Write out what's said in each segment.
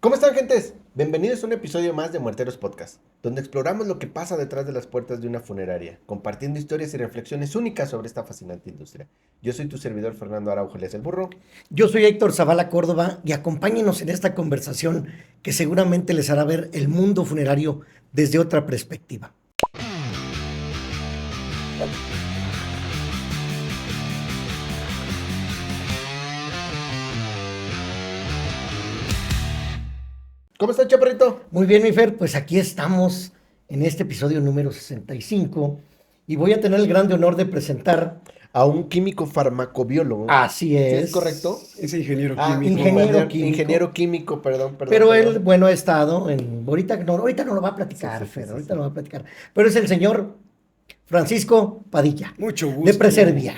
¿Cómo están, gentes? Bienvenidos a un episodio más de Muerteros Podcast, donde exploramos lo que pasa detrás de las puertas de una funeraria, compartiendo historias y reflexiones únicas sobre esta fascinante industria. Yo soy tu servidor Fernando Araujo, alias El Burro. Yo soy Héctor Zavala Córdoba y acompáñenos en esta conversación que seguramente les hará ver el mundo funerario desde otra perspectiva. ¿Cómo está, chaparrito? Muy bien, mi Fer, pues aquí estamos en este episodio número 65 y voy a tener el grande honor de presentar. A un químico farmacobiólogo. Así ¿Sí es correcto? es. Es ingeniero Ah, químico. ingeniero químico, perdón. Pero él, bueno, ha estado en. Ahorita no lo va a platicar, Sí, Fer, sí, ahorita sí. no lo va a platicar. Pero es el señor Francisco Padilla, Mucho de gusto. Preservia.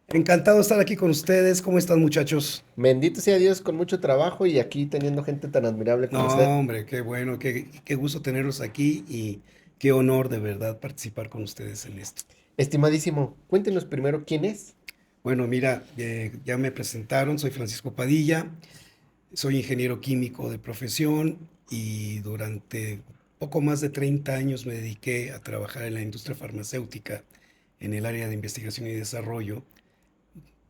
Encantado de estar aquí con ustedes. ¿Cómo están, muchachos? Bendito sea Dios, con mucho trabajo y aquí teniendo gente tan admirable como No, usted. hombre, qué bueno, qué gusto tenerlos aquí y qué honor de verdad participar con ustedes en esto. Estimadísimo, cuéntenos primero quién es. Bueno, mira, ya me presentaron, soy Francisco Padilla, soy ingeniero químico de profesión y durante poco más de 30 años me dediqué a trabajar en la industria farmacéutica en el área de investigación y desarrollo,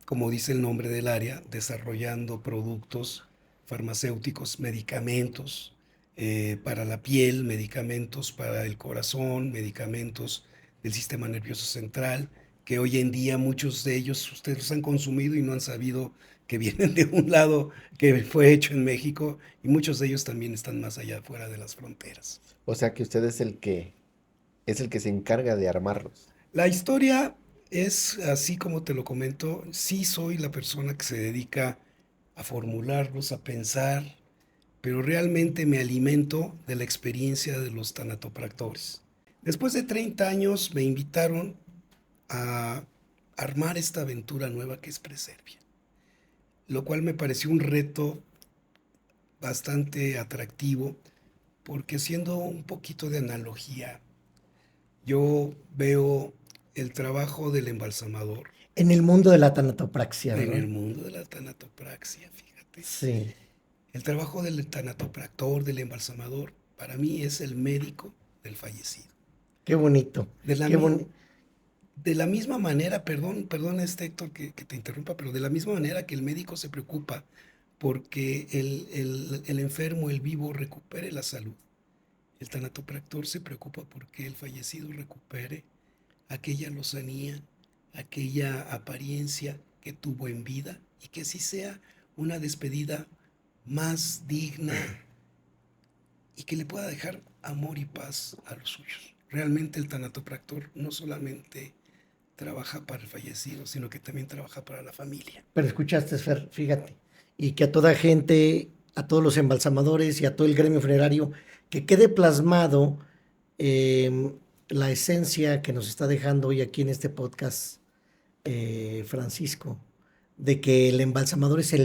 como dice el nombre del área, desarrollando productos farmacéuticos, medicamentos para la piel, medicamentos para el corazón, medicamentos del sistema nervioso central, que hoy en día muchos de ellos ustedes los han consumido y no han sabido que vienen de un lado que fue hecho en México, y muchos de ellos también están más allá, fuera de las fronteras. O sea que usted es el que se encarga de armarlos. La historia es así como te lo comento. Sí soy la persona que se dedica a formularlos, a pensar, pero realmente me alimento de la experiencia de los tanatopractores. Después de 30 años me invitaron a armar esta aventura nueva que es Preservia, lo cual me pareció un reto bastante atractivo, porque haciendo un poquito de analogía, yo veo el trabajo del embalsamador En el mundo de la tanatopraxia, en ¿verdad? el mundo de la tanatopraxia, fíjate. Sí. El trabajo del tanatopractor, del embalsamador, para mí es el médico del fallecido. Qué bonito. De la, Qué boni- de la misma manera, perdón Héctor que te interrumpa, pero de la misma manera que el médico se preocupa porque el enfermo, el vivo, recupere la salud, el tanatopractor se preocupa porque el fallecido recupere aquella lozanía, aquella apariencia que tuvo en vida, y que sí sea una despedida más digna y que le pueda dejar amor y paz a los suyos. Realmente el tanatopractor no solamente trabaja para el fallecido, sino que también trabaja para la familia. Pero escuchaste, Fer, fíjate. Y que a toda gente, a todos los embalsamadores y a todo el gremio funerario, que quede plasmado eh, la esencia que nos está dejando hoy aquí en este podcast, Francisco, de que el embalsamador Sí, es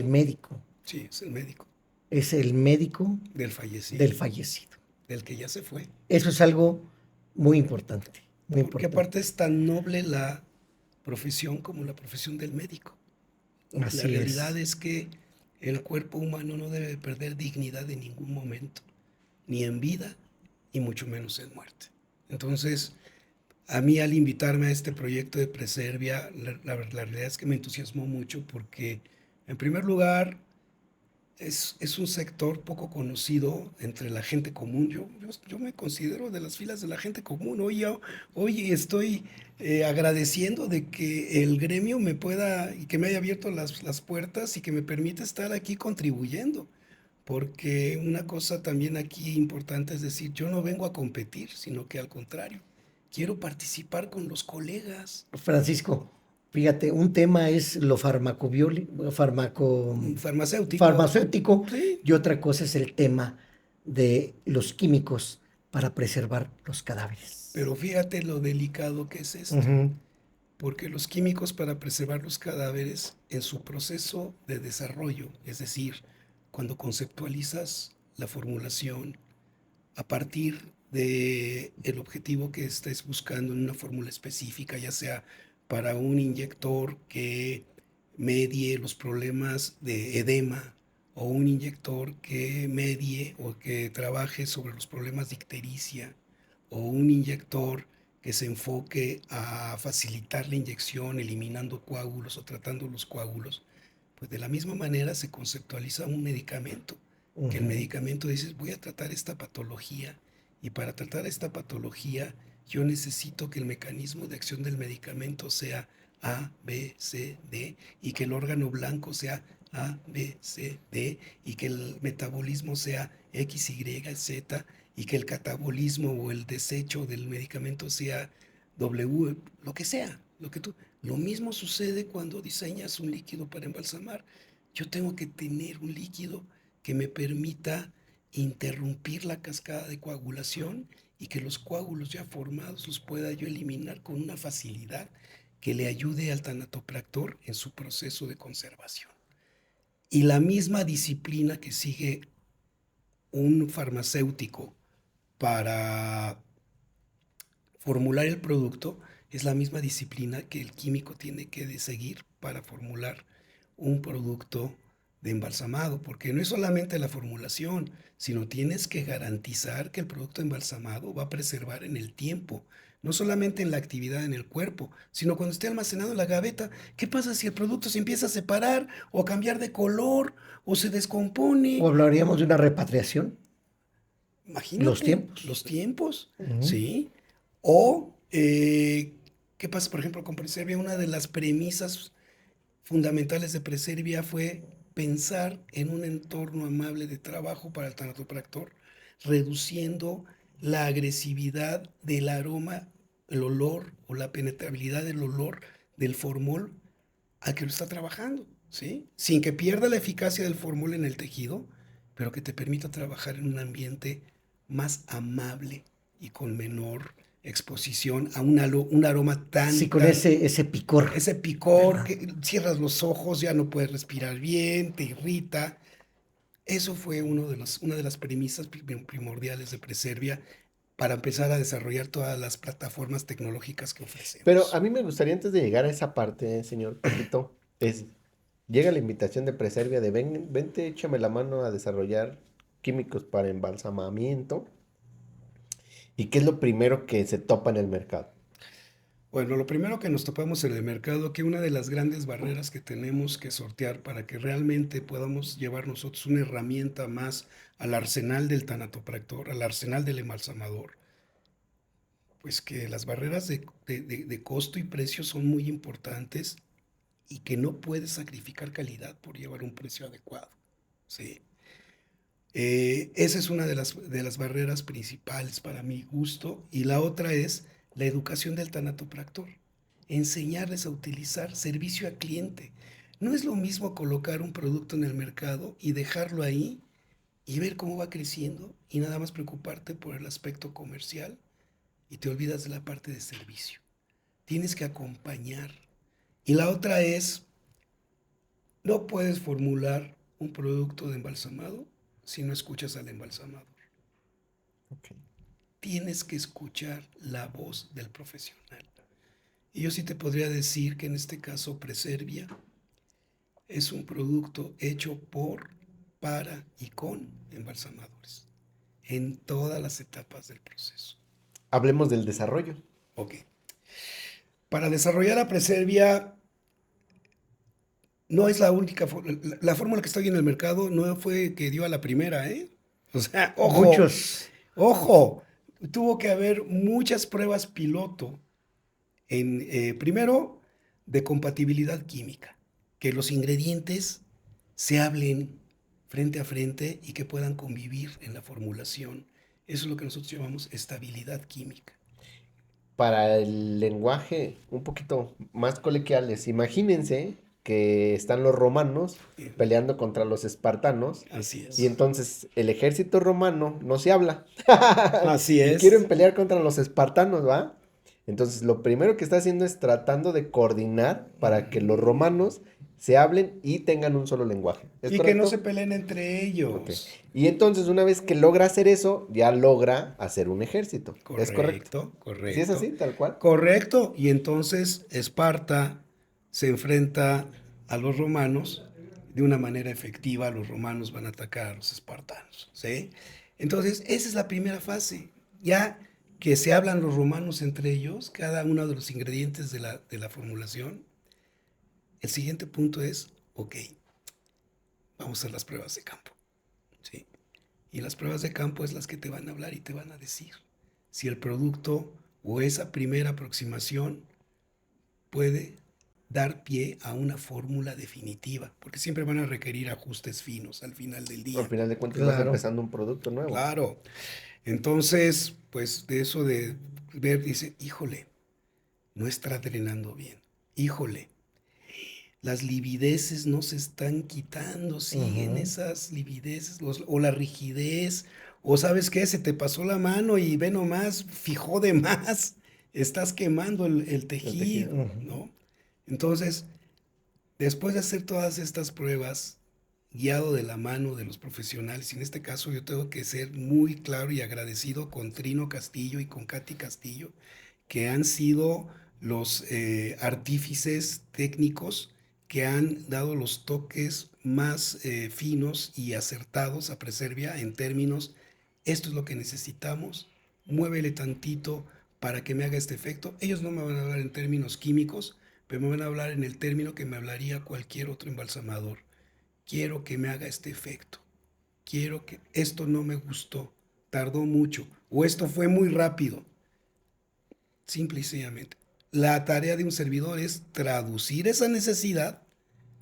el médico es el médico del fallecido, del fallecido. del que ya se fue. Eso es algo muy importante, muy Porque importante. aparte es tan noble la profesión como la profesión del médico. La Así realidad es. es que el cuerpo humano no debe perder dignidad en ningún momento, ni en vida y mucho menos en muerte. Entonces, a mí, al invitarme a este proyecto de Preservia, la realidad es que me entusiasmó mucho porque, en primer lugar, es un sector poco conocido entre la gente común. Yo me considero de las filas de la gente común. Hoy estoy agradeciendo de que el gremio me pueda y que me haya abierto las puertas y que me permite estar aquí contribuyendo. Porque una cosa también aquí importante es decir, yo no vengo a competir, sino que al contrario, quiero participar con los colegas. Francisco, fíjate, un tema es lo Farmacéutico, farmacéutico sí. y otra cosa es el tema de los químicos para preservar los cadáveres. Pero fíjate lo delicado que es esto. Ujú. Porque los químicos para preservar los cadáveres en su proceso de desarrollo, es decir, cuando conceptualizas la formulación a partir de el objetivo que estés buscando en una fórmula específica, ya sea para un inyector que medie los problemas de edema o un inyector que medie o que trabaje sobre los problemas de ictericia, o un inyector que se enfoque a facilitar la inyección, eliminando coágulos o tratando los coágulos, pues de la misma manera se conceptualiza un medicamento, que el medicamento dices, voy a tratar esta patología, y para tratar esta patología yo necesito que el mecanismo de acción del medicamento sea A, B, C, D, y que el órgano blanco sea A, B, C, D, y que el metabolismo sea X, Y, Z, y que el catabolismo o el desecho del medicamento sea W, lo que sea, lo que tú. Lo mismo sucede cuando diseñas un líquido para embalsamar. Yo tengo que tener un líquido que me permita interrumpir la cascada de coagulación y que los coágulos ya formados los pueda yo eliminar con una facilidad que le ayude al tanatopractor en su proceso de conservación. Y la misma disciplina que sigue un farmacéutico para formular el producto es la misma disciplina que el químico tiene que seguir para formular un producto de embalsamado, porque no es solamente la formulación, sino tienes que garantizar que el producto embalsamado va a preservar en el tiempo, no solamente en la actividad en el cuerpo, sino cuando esté almacenado en la gaveta. ¿Qué pasa si el producto se empieza a separar o a cambiar de color o se descompone? ¿O hablaríamos de una repatriación? Imagínate. Los tiempos. Los tiempos, Ujú. ¿sí? O, ¿qué pasa, por ejemplo, con Preservia? Una de las premisas fundamentales de Preservia fue pensar en un entorno amable de trabajo para el tanatopractor, reduciendo la agresividad del aroma, el olor o la penetrabilidad del olor del formol al que lo está trabajando, ¿sí? Sin que pierda la eficacia del formol en el tejido, pero que te permita trabajar en un ambiente más amable y con menor exposición a un aroma tan... Sí, con tan- ese picor. ese picor, Ajá. que cierras los ojos, ya no puedes respirar bien, te irrita. Eso fue una de las premisas primordiales de Preservia para empezar a desarrollar todas las plataformas tecnológicas que ofrecemos. Pero a mí me gustaría, antes de llegar a esa parte, señor Paquito, llega la invitación de Preservia de vente, échame la mano a desarrollar químicos para embalsamamiento. ¿Y qué es lo primero que se topa en el mercado? Bueno, lo primero que nos topamos en el mercado, que una de las grandes barreras que tenemos que sortear para que realmente podamos llevar nosotros una herramienta más al arsenal del tanatopractor, al arsenal del embalsamador, pues que las barreras de costo y precio son muy importantes y que no puedes sacrificar calidad por llevar un precio adecuado, ¿sí? Esa es una de las barreras principales para mi gusto. Y la otra es la educación del tanatopractor. Enseñarles a utilizar servicio al cliente. No es lo mismo colocar un producto en el mercado y dejarlo ahí y ver cómo va creciendo y nada más preocuparte por el aspecto comercial y te olvidas de la parte de servicio. Tienes que acompañar. Y la otra es, no puedes formular un producto de embalsamado si no escuchas al embalsamador. Ok. Tienes que escuchar la voz del profesional. Y yo sí te podría decir que en este caso Preservia es un producto hecho por, para y con embalsamadores en todas las etapas del proceso. Hablemos del desarrollo. Ok. Para desarrollar a Preservia no es la única, la fórmula que está hoy en el mercado no fue que dio a la primera, ¿eh? O sea, ojo. Muchos. Ojo, tuvo que haber muchas pruebas piloto primero de compatibilidad química, que los ingredientes se hablen frente a frente y que puedan convivir en la formulación. Eso es lo que nosotros llamamos estabilidad química. Para el lenguaje un poquito más coloquiales, imagínense que están los romanos peleando contra los espartanos. Así es. Y entonces el ejército romano no se habla. Así Y es. quieren pelear contra los espartanos, ¿va? Entonces lo primero que está haciendo es tratando de coordinar para que los romanos se hablen y tengan un solo lenguaje. ¿Es Y correcto? que no se peleen entre ellos. Ok. Y entonces una vez que logra hacer eso, ya logra hacer un ejército. Correcto, ¿Es correcto? correcto. ¿Sí es así, tal cual? Correcto. Y entonces Esparta se enfrenta a los romanos de una manera efectiva los romanos van a atacar a los espartanos, ¿sí? Entonces, esa es la primera fase. Ya que se hablan los romanos entre ellos, cada uno de los ingredientes de la formulación, el siguiente punto es, ok, vamos a hacer las pruebas de campo, ¿sí? Y las pruebas de campo es las que te van a hablar y te van a decir si el producto o esa primera aproximación puede dar pie a una fórmula definitiva, porque siempre van a requerir ajustes finos al final del día. Al final de cuentas vas Claro. empezando un producto nuevo. Claro. Entonces, pues de eso de ver, dice, híjole, no está drenando bien. Híjole, las livideces no se están quitando, siguen Ujú. esas livideces, o la rigidez, o ¿sabes qué? Se te pasó la mano y ve nomás, fijó de más, estás quemando el tejido, Ujú. ¿no? Entonces, después de hacer todas estas pruebas, guiado de la mano de los profesionales, y en este caso yo tengo que ser muy claro y agradecido con Trino Castillo y con Katy Castillo, que han sido los artífices técnicos que han dado los toques más finos y acertados a Preservia en términos, esto es lo que necesitamos, muévele tantito para que me haga este efecto. Ellos no me van a hablar en términos químicos, pero me van a hablar en el término que me hablaría cualquier otro embalsamador. Quiero que me haga este efecto. Quiero que esto no me gustó, tardó mucho, o esto fue muy rápido. Simple y sencillamente. La tarea de un servidor es traducir esa necesidad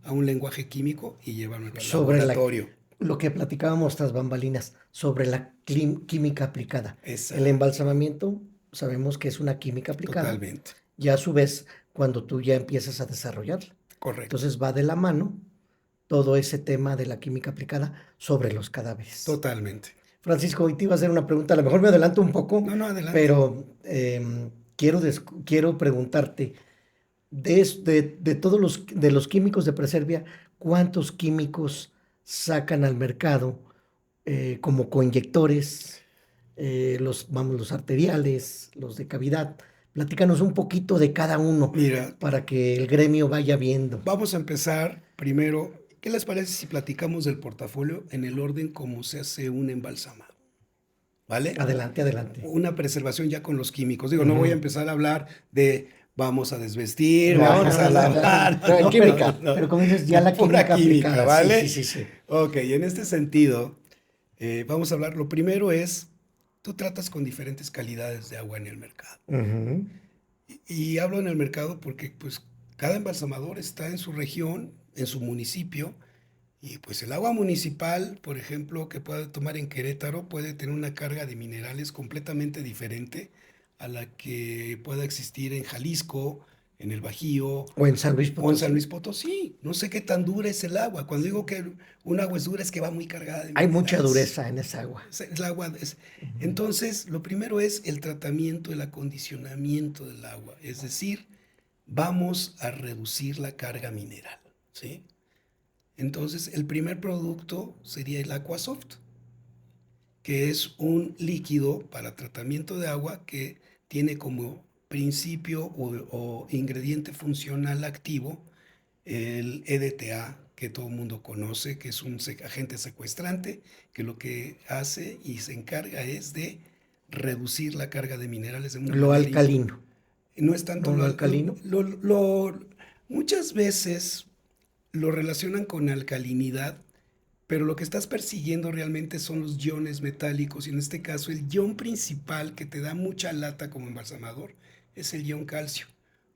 a un lenguaje químico y llevarlo al Sobre laboratorio. lo que platicábamos tras bambalinas, sobre la química aplicada. Exacto. El embalsamamiento sabemos que es una química aplicada. Totalmente. Y a su vez, cuando tú ya empiezas a desarrollarla. Correcto. Entonces va de la mano todo ese tema de la química aplicada sobre los cadáveres. Totalmente. Francisco, hoy te iba a hacer una pregunta, a lo mejor me adelanto un poco, No, adelante. pero quiero preguntarte, de todos los químicos de Preservia, ¿cuántos químicos sacan al mercado como coinyectores, los arteriales, los de cavidad? Platícanos un poquito de cada uno. Mira, para que el gremio vaya viendo. Vamos a empezar primero. ¿Qué les parece si platicamos del portafolio en el orden como se hace un embalsamado? ¿Vale? Adelante. Una preservación ya con los químicos. Digo, no voy a empezar a hablar de vamos a desvestir, vamos a lavar. No, química. Pero como dices, ya la Pura química aplicada. ¿vale? Sí. Ok, en este sentido, vamos a hablar. Lo primero es, tú tratas con diferentes calidades de agua en el mercado. Uh-huh. Y hablo en el mercado porque pues cada embalsamador está en su región, en su municipio, y pues el agua municipal, por ejemplo, que puede tomar en Querétaro, puede tener una carga de minerales completamente diferente a la que pueda existir en Jalisco, en el Bajío, o en San Luis Potosí. O en San Luis Potosí. No sé qué tan dura es el agua. Cuando digo que un agua es dura es que va muy cargada de minerales. Hay mucha dureza en esa agua. El agua es... Entonces, lo primero es el tratamiento, el acondicionamiento del agua. Es decir, vamos a reducir la carga mineral, ¿sí? Entonces, el primer producto sería el Aquasoft, que es un líquido para tratamiento de agua que tiene como principio o ingrediente funcional activo el EDTA, que todo el mundo conoce, que es un agente secuestrante, que lo que hace y se encarga es de reducir la carga de minerales de una Lo manera alcalino. No es tanto lo alcalino. Muchas veces lo relacionan con alcalinidad, pero lo que estás persiguiendo realmente son los iones metálicos, y en este caso el ion principal que te da mucha lata como embalsamador es el ion calcio,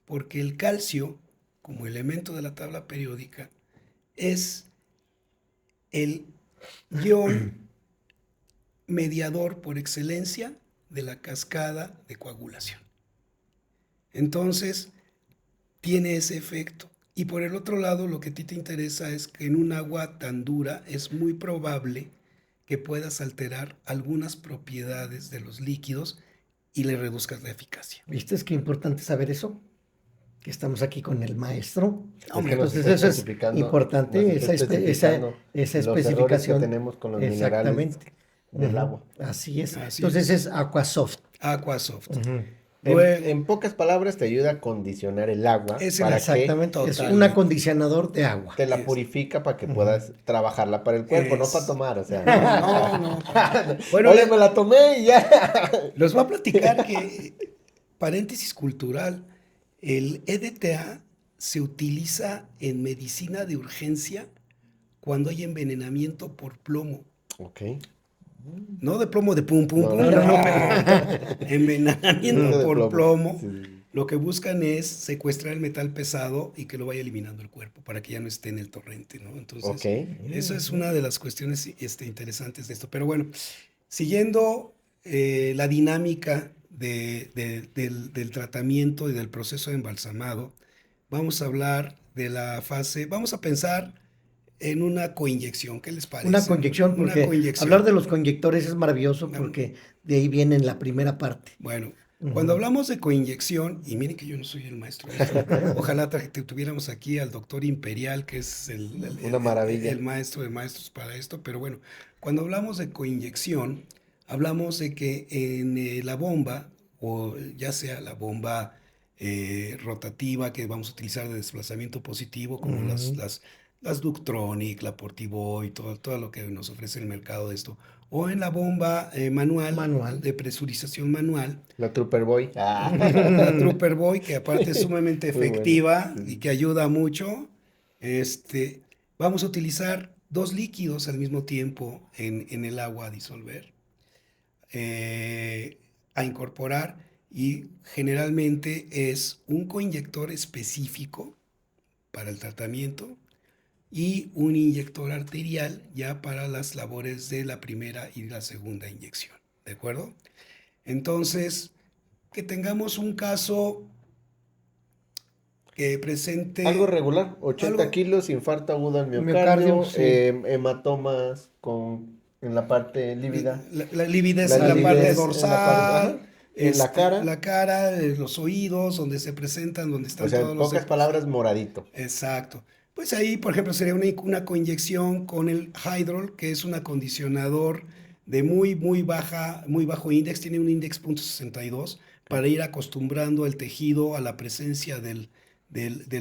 porque el calcio, como elemento de la tabla periódica, es el ion mediador por excelencia de la cascada de coagulación. Entonces, tiene ese efecto. Y por el otro lado, lo que a ti te interesa es que en un agua tan dura es muy probable que puedas alterar algunas propiedades de los líquidos y le reduzcas la eficacia. ¿Viste? Es que importante saber eso. Que estamos aquí con el maestro. Hombre, entonces eso es importante, esa especificación que tenemos con los minerales del agua. Así es. Entonces es Aquasoft. Aquasoft. En pocas palabras, te ayuda a condicionar el agua Es para que Exactamente, es un Totalmente. acondicionador de agua. te la Es- purifica para que puedas trabajarla para el cuerpo, no Es- para tomar, o sea. No. Bueno, Oye, me la tomé y ya. les voy a platicar que, paréntesis cultural, el EDTA se utiliza en medicina de urgencia cuando hay envenenamiento por plomo. Ok. No de plomo de pum, pum, No, pum, no, no. no. Envenenamiento De por plomo. Sí. Lo que buscan es secuestrar el metal pesado y que lo vaya eliminando el cuerpo para que ya no esté en el torrente, ¿no? Entonces, Ok. eso es una de las cuestiones interesantes de esto. Pero bueno, siguiendo la dinámica del tratamiento y del proceso de embalsamado, vamos a hablar de la fase, vamos a pensar en una coinyección. ¿Qué les parece? Una conyección, Una porque coinyección. hablar de los conyectores es maravilloso porque de ahí viene la primera parte. Bueno, Ujú. cuando hablamos de coinyección, y miren que yo no soy el maestro de esto, ojalá tuviéramos aquí al doctor Imperial, que es Una maravilla. el maestro de maestros para esto, pero bueno, cuando hablamos de coinyección, hablamos de que en la bomba, o ya sea la bomba rotativa que vamos a utilizar de desplazamiento positivo, como Ujú. las Ductronic, la Portivoy, todo lo que nos ofrece el mercado de esto, o en la bomba manual, de presurización manual, La Trooper Boy. la Trooper Boy, que aparte es sumamente Muy buena. efectiva Sí, y sí. que ayuda mucho. Vamos a utilizar dos líquidos al mismo tiempo en el agua a disolver, a incorporar, y generalmente es un coinyector específico para el tratamiento y un inyector arterial ya para las labores de la primera y la segunda inyección. ¿De acuerdo? Entonces, que tengamos un caso que presente Algo regular, 80 algo, kilos, infarto agudo al Miocardio, miocardio, sí. hematomas en la parte lívida, la lividez la en la parte lividez en la parte, ajá, dorsal, en la cara, la cara, los oídos, donde se presentan, donde o están sea, en todos los... pocas palabras, moradito. Exacto. Pues ahí, por ejemplo, sería una coinyección con el Hydrol, que es un acondicionador de muy bajo índice, tiene un índice .62 para ir acostumbrando el tejido a la presencia del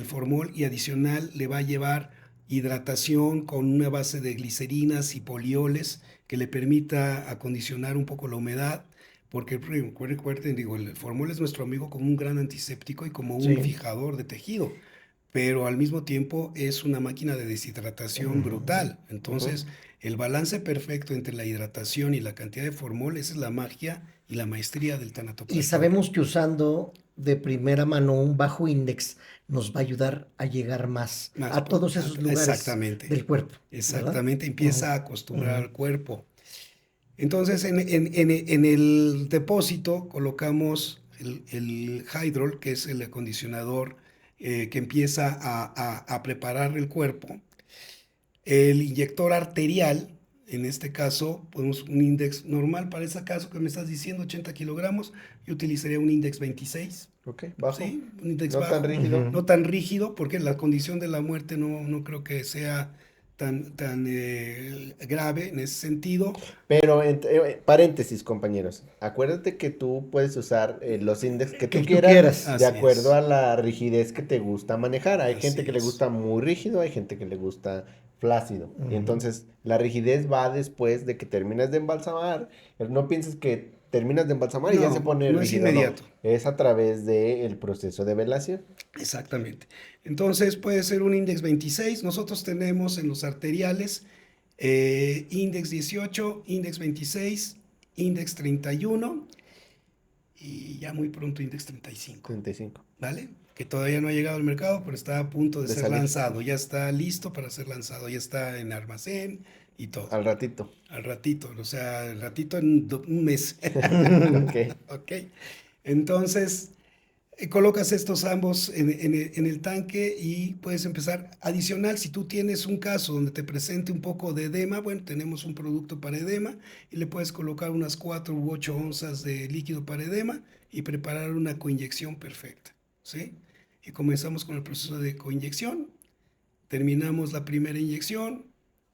formol, y adicional le va a llevar hidratación con una base de glicerinas y polioles que le permita acondicionar un poco la humedad, porque recuerden, digo, el formol es nuestro amigo como un gran antiséptico y como un Sí. fijador de tejido, pero al mismo tiempo es una máquina de deshidratación brutal. Entonces, el balance perfecto entre la hidratación y la cantidad de formol, esa es la magia y la maestría del Y tanatopractor. sabemos que usando de primera mano un bajo índice nos va a ayudar a llegar más Más a todos esos lugares exactamente, del cuerpo, ¿verdad? exactamente, empieza a acostumbrar Ujú. al cuerpo. Entonces, en el depósito colocamos el Hydrol, que es el acondicionador que empieza a preparar el cuerpo. El inyector arterial, en este caso, podemos un índice normal para ese caso que me estás diciendo, 80 kilogramos, yo utilizaría un índice 26, Ok, bajo. ¿sí? Un índice No bajo, tan rígido. Ujú. no tan rígido, porque la condición de la muerte no creo que sea tan grave en ese sentido. Pero, paréntesis, compañeros. Acuérdate que tú puedes usar los índices que Que tú tú quieras quieras. de Así acuerdo es. a la rigidez que te gusta manejar. Hay gente Así que le es. gusta muy rígido, hay gente que le gusta flácido. Y Ujú. entonces la rigidez va después de que terminas de embalsamar. No pienses que terminas de embalsamar y ya se No, pone no es rígido. No, inmediato. es a través del proceso de velación. Exactamente. Entonces puede ser un índice 26. Nosotros tenemos en los arteriales índice 18, índice 26, índice 31 y ya muy pronto índice 35. 35. ¿Vale? Que todavía no ha llegado al mercado, pero está a punto de De ser salir. lanzado. Ya está listo para ser lanzado. Ya está en almacén y todo. Al ratito. Al ratito, o sea, al ratito en un mes. Ok. Ok. Entonces, colocas estos ambos en el tanque y puedes empezar. Adicional, si tú tienes un caso donde te presente un poco de edema, bueno, tenemos un producto para edema y le puedes colocar unas 4 u 8 onzas de líquido para edema y preparar una coinyección perfecta, ¿sí? Y comenzamos con el proceso de coinyección. Terminamos la primera inyección,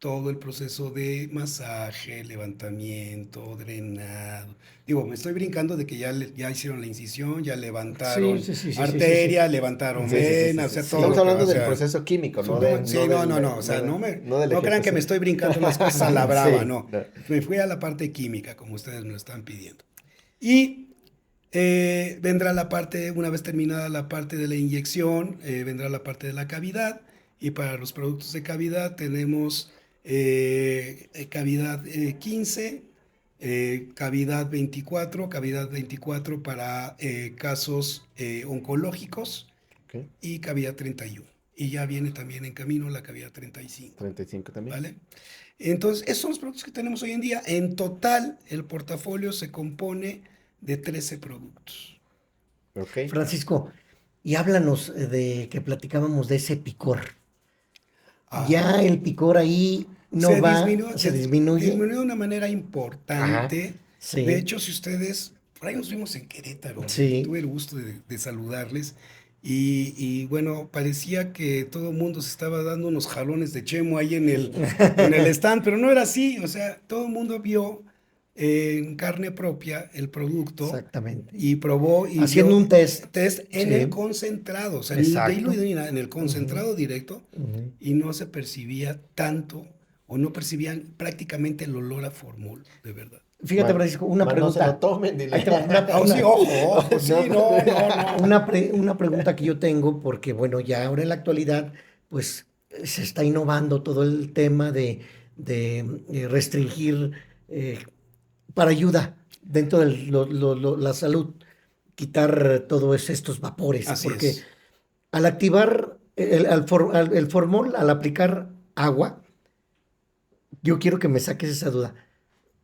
todo el proceso de masaje, levantamiento, drenado. Digo, me estoy brincando de que ya hicieron la incisión, ya levantaron arteria, levantaron Sí, sí, sí, sí, vena, o sí. sea, todo Estamos lo que hablando o del sea, proceso químico, no sí, del, no, o sea, no de la no crean que me ejecución. estoy brincando las cosas a la brava, Sí, no. no. Me fui a la parte química, como ustedes me lo están pidiendo. Y vendrá la parte, una vez terminada la parte de la inyección, vendrá la parte de la cavidad. Y para los productos de cavidad tenemos cavidad 15, cavidad 24 para casos oncológicos Ok. y cavidad 31. Y ya viene también en camino la cavidad 35, 35 también. ¿vale? Entonces, esos son los productos que tenemos hoy en día. En total, el portafolio se compone de 13 productos. Ok. Francisco, y háblanos de que platicábamos de ese picor. Ah, Ya el picor ahí no va, se disminuye. disminuyó de una manera Ajá, importante. De sí, hecho, si ustedes, por ahí nos vimos en Querétaro, sí, tuve el gusto de saludarles y bueno, parecía que todo el mundo se estaba dando unos jalones de chemo ahí en el stand, pero no era así, o sea, todo el mundo vio en carne propia el producto exactamente. y probó y Haciendo vio un test. test en el Sí, concentrado, o sea, ni de hilo exacto. ni nada, en el Ujú, concentrado directo ujú. y no se percibía tanto o no percibían prácticamente el olor a formol, de verdad. Fíjate, Francisco, una No se lo pregunta. tomen, Ahí dile. te va, Ah, sí, ojo, sí, no. una pregunta que yo tengo, porque bueno, ya ahora en la actualidad, pues se está innovando todo el tema de restringir eh, para ayuda dentro de la salud, quitar todos estos vapores, Así porque es. al activar el formol, al aplicar agua, yo quiero que me saques esa duda.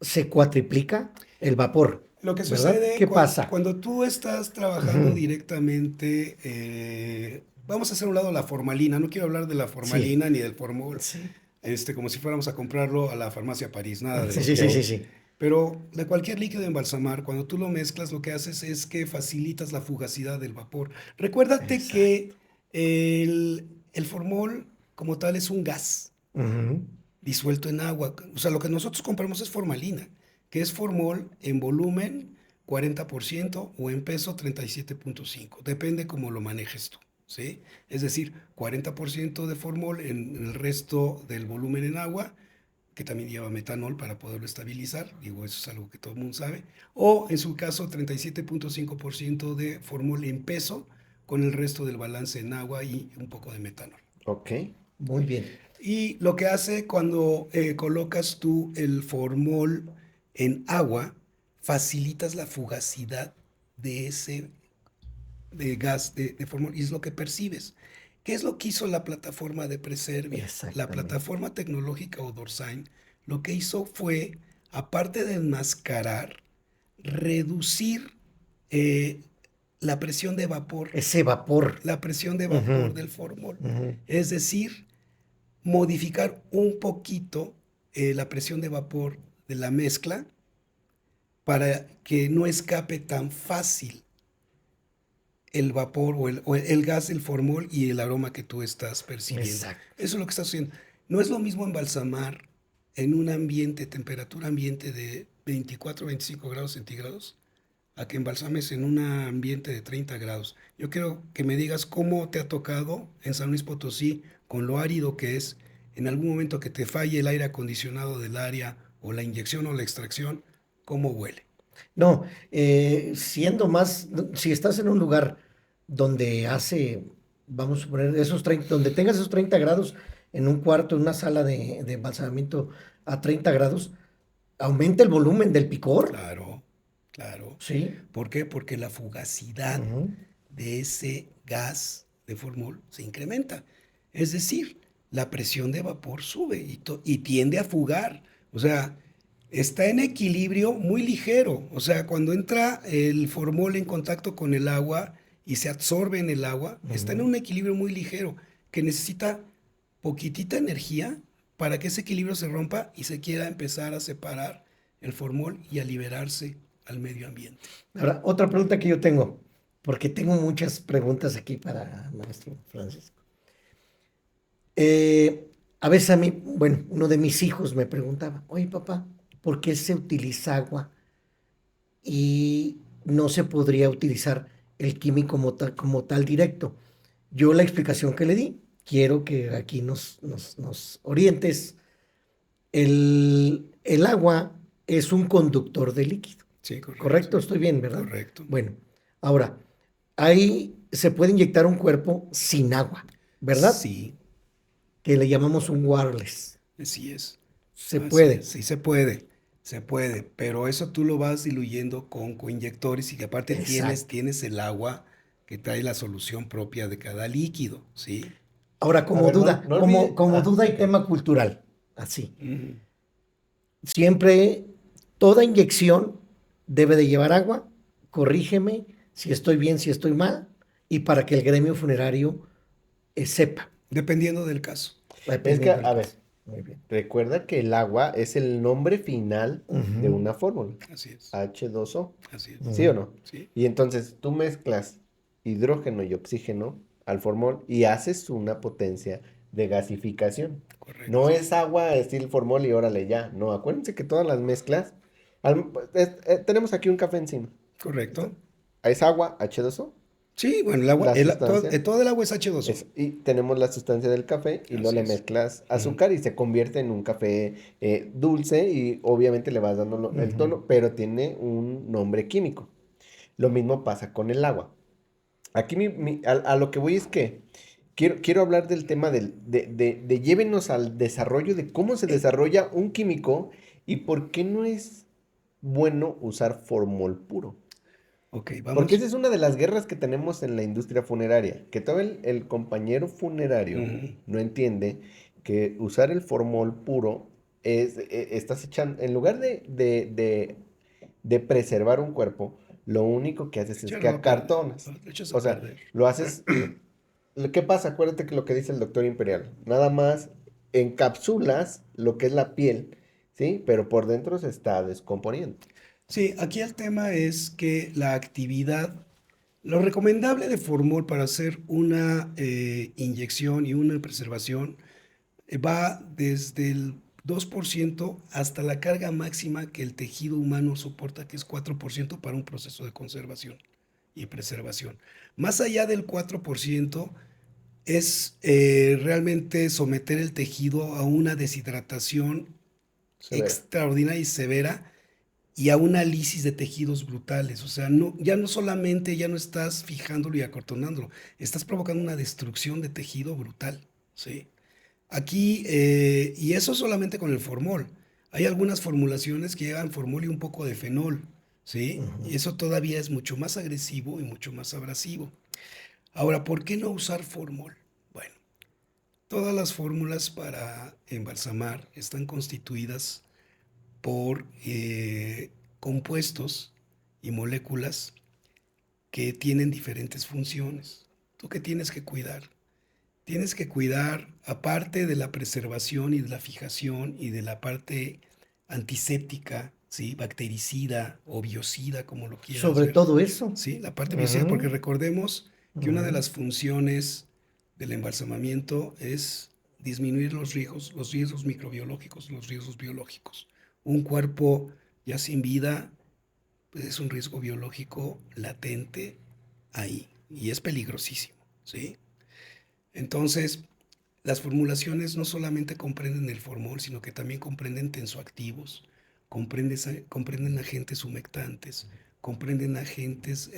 Se cuatriplica el vapor, Lo que ¿verdad? sucede ¿Qué pasa? cuando tú estás trabajando Ujú. directamente, vamos a hacer a un lado la formalina, no quiero hablar de la Sí, formalina ni del formol, sí, como si fuéramos a comprarlo a la farmacia París, nada de sí, sí, eso. sí, Ok. sí, sí. Pero de cualquier líquido embalsamar, cuando tú lo mezclas, lo que haces es que facilitas la fugacidad del vapor. Recuérdate Exacto. que el formol como tal es un gas Ujú. disuelto en agua. O sea, lo que nosotros compramos es formalina, que es formol en volumen 40% o en peso 37.5%. Depende cómo lo manejes tú, ¿sí? Es decir, 40% de formol en el resto del volumen en agua, que también lleva metanol para poderlo estabilizar, digo, eso es algo que todo el mundo sabe, o en su caso 37.5% de formol en peso con el resto del balance en agua y un poco de metanol. Ok. Muy bien. Y lo que hace cuando colocas tú el formol en agua, facilitas la fugacidad de ese de gas de formol y es lo que percibes. ¿Qué es lo que hizo la plataforma de Preservia? La Exactamente. plataforma tecnológica Odorsign lo que hizo fue, aparte de enmascarar, reducir eh, la presión de vapor, Ese vapor. la presión de vapor Ujú, del formol. ujú. Es decir, modificar un poquito la presión de vapor de la mezcla para que no escape tan fácil el vapor o el gas del formol y el aroma que tú estás percibiendo. Exacto. Eso es lo que estás haciendo. No es lo mismo embalsamar en un ambiente, temperatura ambiente de 24, 25 grados centígrados, a que embalsames en un ambiente de 30 grados. Yo quiero que me digas cómo te ha tocado en San Luis Potosí, con lo árido que es, en algún momento que te falle el aire acondicionado del área o la inyección o la extracción, cómo huele. No, siendo más, si estás en un lugar donde hace, vamos a poner esos 30, donde tengas esos 30 grados en un cuarto, en una sala de embalsamamiento a 30 grados, aumenta el volumen del picor. Claro, claro. Sí. ¿Por qué? Porque la fugacidad Ujú. de ese gas de formol se incrementa. Es decir, la presión de vapor sube y tiende a fugar. O sea, está en equilibrio muy ligero. O sea, cuando entra el formol en contacto con el agua y se absorbe en el agua, está en Ujú. un equilibrio muy ligero que necesita poquitita energía para que ese equilibrio se rompa y se quiera empezar a separar el formol y a liberarse al medio ambiente. Ahora, otra pregunta que yo tengo, porque tengo muchas preguntas aquí para maestro Francisco. Eh, A veces a mí, bueno, uno de mis hijos me preguntaba, oye papá, ¿por qué se utiliza agua y no se podría utilizar el químico como tal directo? Yo la explicación que le di, quiero que aquí nos orientes. El agua es un conductor de líquido, Sí, correcto, ¿correcto? Estoy bien, ¿verdad? correcto. Bueno, ahora, ahí se puede inyectar un cuerpo sin agua, ¿verdad? Sí, Que le llamamos un wireless. así es. Se Así es, puede. sí se puede, pero eso tú lo vas diluyendo con coinyectores y que aparte Exacto. tienes el agua que trae la solución propia de cada líquido, ¿sí? Ahora, A como ver, no, duda, no como, olvide. como Ah, duda y ok. tema cultural, así. Ujú. Siempre, toda inyección debe de llevar agua, corrígeme si estoy bien, si estoy mal, y para que el gremio funerario sepa, Dependiendo del caso. Es que, dependiendo del a caso. ver, Muy bien. recuerda que el agua es el nombre final de Ujú, una fórmula, Así es, H2O, así es. ¿sí o ujú. no? ¿Sí? Y entonces tú mezclas hidrógeno y oxígeno al formol y haces una potencia de gasificación. No Correcto. es agua estilo formol y órale ya. No, acuérdense que todas las mezclas. Tenemos aquí un café encima. Correcto. Es agua, H2O, Sí, bueno, el agua, la sustancia. todo el agua es H2O. Y tenemos la sustancia del café y luego Así le es. mezclas Ujú, azúcar y se convierte en un café dulce y obviamente le vas dando el Ujú. tono, pero tiene un nombre químico. Lo mismo pasa con el agua. Aquí a lo que voy es que quiero hablar del tema de llévenos al desarrollo de cómo se desarrolla un químico y por qué no es bueno usar formol puro. Ok, Porque vamos. esa es una de las guerras que tenemos en la industria funeraria, que todo el compañero funerario Ujú. no entiende que usar el formol puro estás echando, en lugar de preservar un cuerpo, lo único que haces es que Echarlo a perder. acartonas. Lo echas O a sea, perder. lo haces. ¿Qué pasa? Acuérdate que lo que dice el doctor Imperial, nada más encapsulas lo que es la piel, ¿sí? Pero por dentro se está descomponiendo. Sí, aquí el tema es que la actividad, lo recomendable de formol para hacer una inyección y una preservación va desde el 2% hasta la carga máxima que el tejido humano soporta, que es 4% para un proceso de conservación y preservación. Más allá del 4% es realmente someter el tejido a una deshidratación Severa. extraordinaria y severa y a una lisis de tejidos brutales. O sea, no, ya no solamente ya no estás fijándolo y acortonándolo, estás provocando una destrucción de tejido brutal, ¿sí? Aquí, y eso solamente con el formol. Hay algunas formulaciones que llevan formol y un poco de fenol, ¿sí? Ujú. Y eso todavía es mucho más agresivo y mucho más abrasivo. Ahora, ¿por qué no usar formol? Bueno, todas las fórmulas para embalsamar están constituidas por compuestos y moléculas que tienen diferentes funciones. ¿Tú qué tienes que cuidar? Tienes que cuidar, aparte de la preservación y de la fijación y de la parte antiséptica, ¿sí? Bactericida o biocida, como lo quieras Sobre ver, todo eso. ¿sí? La parte biocida, porque Ujú, recordemos que una de ujú. las funciones del embalsamamiento es disminuir los riesgos microbiológicos, los riesgos biológicos. Un cuerpo ya sin vida, pues es un riesgo biológico latente ahí y es peligrosísimo, ¿sí? Entonces, las formulaciones no solamente comprenden el formol, sino que también comprenden tensoactivos, comprenden agentes humectantes, comprenden agentes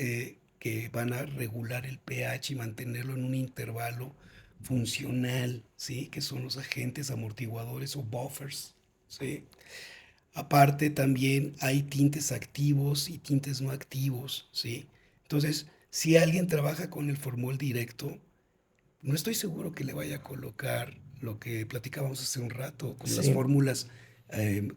que van a regular el pH y mantenerlo en un intervalo funcional, ¿sí? Que son los agentes amortiguadores o buffers, ¿sí? Aparte también hay tintes activos y tintes no activos, ¿sí? Entonces, si alguien trabaja con el formol directo, no estoy seguro que le vaya a colocar lo que platicábamos hace un rato con las Sí, fórmulas eh,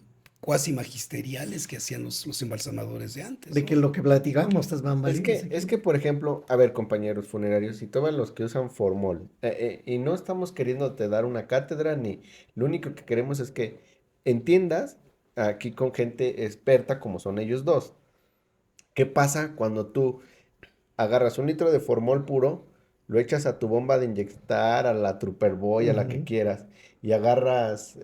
cuasi magisteriales que hacían los embalsamadores de antes, de que ¿no? lo que platicamos, estas Es bambalinas que, es aquí. que, por ejemplo, a ver, compañeros funerarios, y todos los que usan formol, y no estamos queriéndote dar una cátedra, ni lo único que queremos es que entiendas, aquí con gente experta como son ellos dos, qué pasa cuando tú agarras un litro de formol puro, lo echas a tu bomba de inyectar, a la Trooper Boy, a la que Ujú. quieras, y agarras